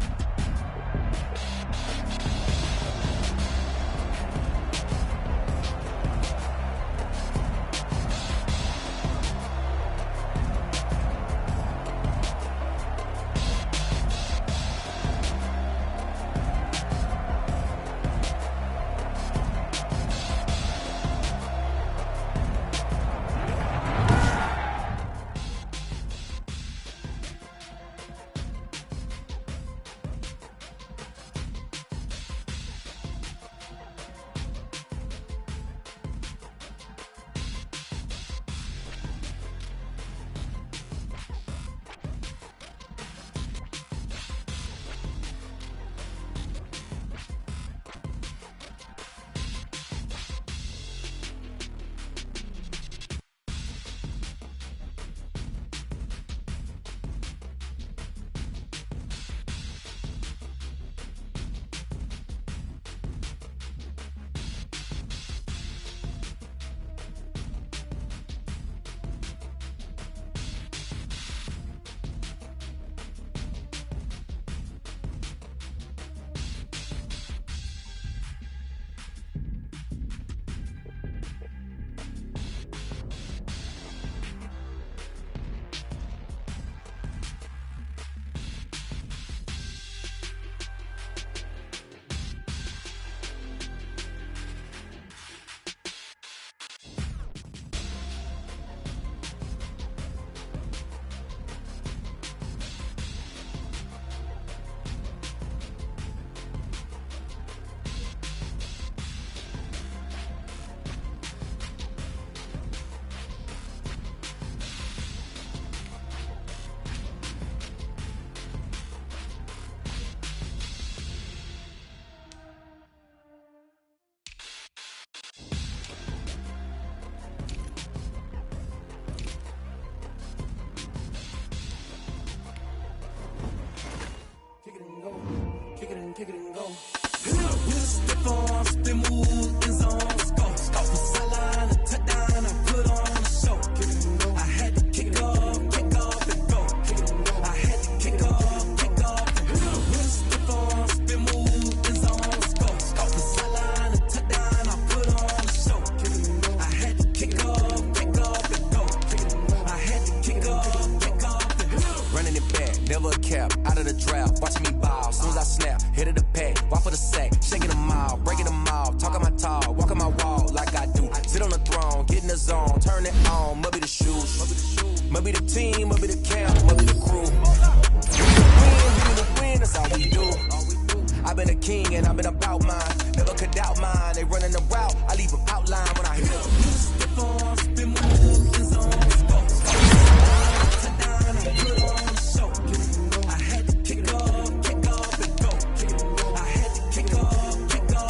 kick it and go. Stiff arms, spin move, in zone, score. From sideline to touchdown, I put on a show. I had to kick off and go. I had to kick off and go. Stiff arms, spin move, in zone, score. From sideline to touchdown, I put on a show. I had to kick off and go. I had to kick off and go. Running it back, never a cap, out of the draft, watching me ball. Soon as I snap, hit of the pack, walk for the sack, shaking them all, breaking them all, talking my talk, walking my wall like I do. Sit on the throne, get in the zone, turn it on, must be the shoes, must be the team, must be the camp, must be the crew. We the win, that's all we do. I've been a king and I've been about mine, never could doubt mine. They running the route, I leave them outline when I hit them. Stiff arms, spin move, in zone, score. Touchdown, I put on a show. I had to kick off and go. I had to kick off and go.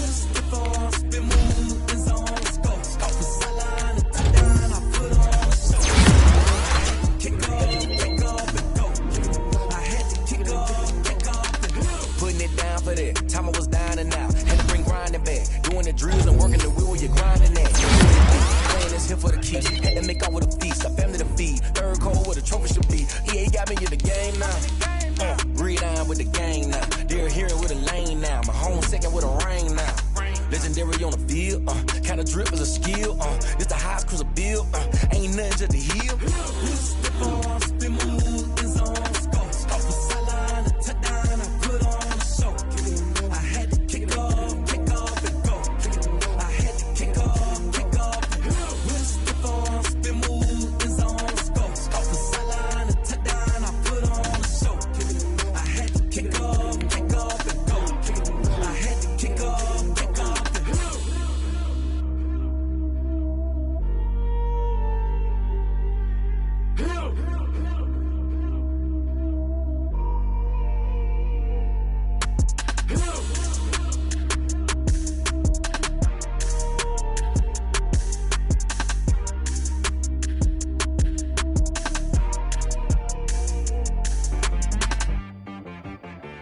Stiff arms, spin move, in zone, score. From sideline to touchdown, I put on a show. I had to kick off and go. I had to kick off and go. Putting it down for that, time I was down and out. Had to bring grinding back, doing the drills and working the wheel, you're grinding that. Playing this here for the keys, had to make off with a feast, a family to feed. Third cold where the trophy should be. EA got me in the game now. Breathe down with the gang now. They're hearing with a lane now. My home second with a rain now. Legendary on the field, kind of drip is a skill. This the highest cruiser bill, ain't nothing just to heal. Stiff arms, spin move, in zone, score. From sideline to touchdown, I put on a show. I had to kick off and go. I had to kick off and go. Stiff arms, spin move, in zone, score. From sideline to touchdown, I put on a show. I had to kick off and go. I had to kick off and go.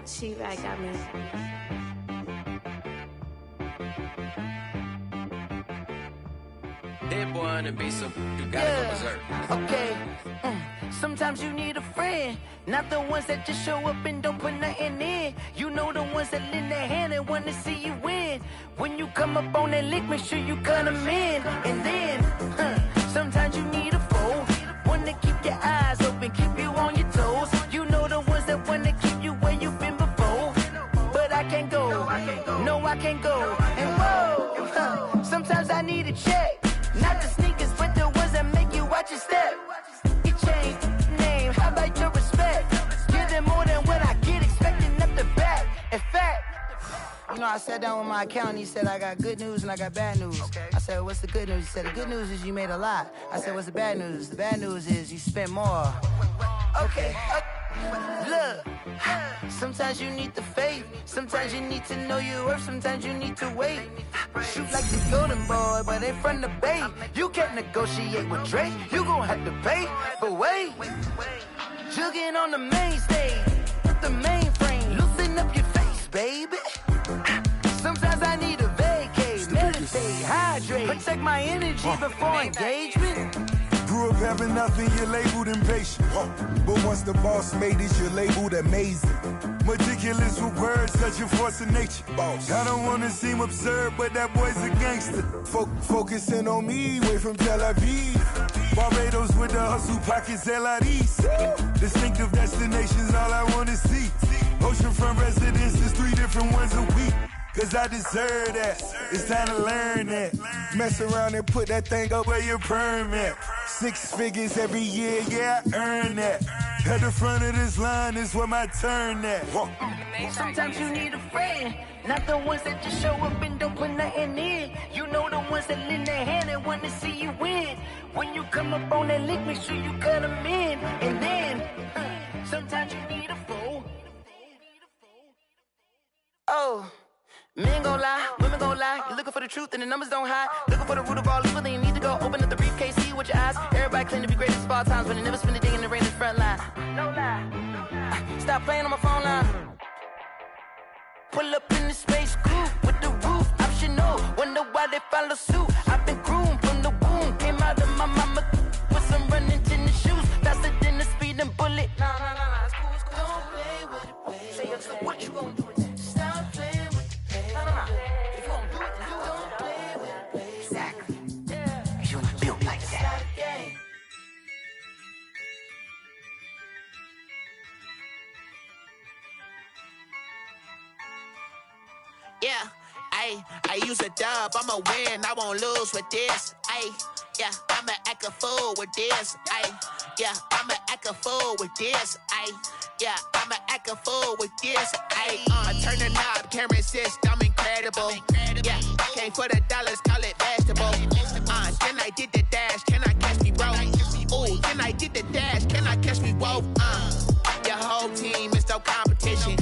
She right got me. That boy on the beat, so you gotta go berserk. Okay. Sometimes you need a friend, not the ones that just show up and don't put nothing in. You know the ones that lend their hand and want to see you win. When you come up on that lick, make sure you cut them in. And then, sometimes you need a foe, one to keep your eyes open, keep you on your toes. You know the ones that want to keep you where you've been before. But I can't go, no I can't go. And whoa, sometimes I need a check. Not the sneakers, but the ones that make you watch your step. You change name, how about your respect? Give them more than what I get, expecting up the back. In fact, you know, I sat down with my accountant, he said, I got good news and I got bad news. I said, what's the good news? He said, the good news is you made a lot. I said, what's the bad news? The bad news is you spent more. Okay. Look, sometimes you need the faith, sometimes you need to know your worth, sometimes you need to wait. Shoot like the golden boy, but in front of the bay. You can't negotiate with Drake, you gon' have to pay. But wait, jugging on the main stage, with the mainframe, loosen up your face, baby. Sometimes I need a vacay, meditate, hydrate, protect my energy before engagement. Grew up having nothing, you're labeled impatient. But once the boss made it, you're labeled amazing. Meticulous with words, such a force of nature. I don't wanna seem absurd, but that boy's a gangster. Focusing on me, way from Tel Aviv. Barbados with the hustle pockets, LIDs. Distinctive destinations, all I wanna see. Oceanfront residences, 3 different ones a week. Cause I deserve that, it's time to learn that. Mess around and put that thing up where your permit. 6 figures every year, yeah, I earn that. At the front of this line is where my turn at. Sometimes you need a friend, not the ones that just show up and don't put nothing in. You know the ones that lend their hand and want to see you win. When you come up on that lick, make sure you cut them in. And then, sometimes you need a foe. Oh. Men gon' lie, women gon' lie. You're looking for the truth and the numbers don't hide. Looking for the root of all evil, then you need to go open up the briefcase, see with your eyes. Everybody claim to be greatest of all times, but they never spend a day in the rain in the front line. No lie. Stop playing on my phone line. why they follow suit. I've been groomed from the womb. Came out of my mama with some running tennis shoes. Faster than the speeding bullet. Nah, it's cool, it's cool. Don't play with it, baby. Say so what you gonna do with it? Stop playing with it, baby. Nah. If you gonna do it, then don't play with it, baby. Exactly. Yeah. Cause you ain't built like that. Yeah, I use a dub, I'ma win, I won't lose with this. Yeah, I'ma act a fool with this. Yeah, I'ma act a fool with this. Yeah, I'ma act a fool with this. Turn the knob, can't resist, I'm incredible. Yeah, came for the dollars, call it vegetable. Then I did the dash, can I catch me, bro? Ooh, then I did the dash, can I catch me, whoa?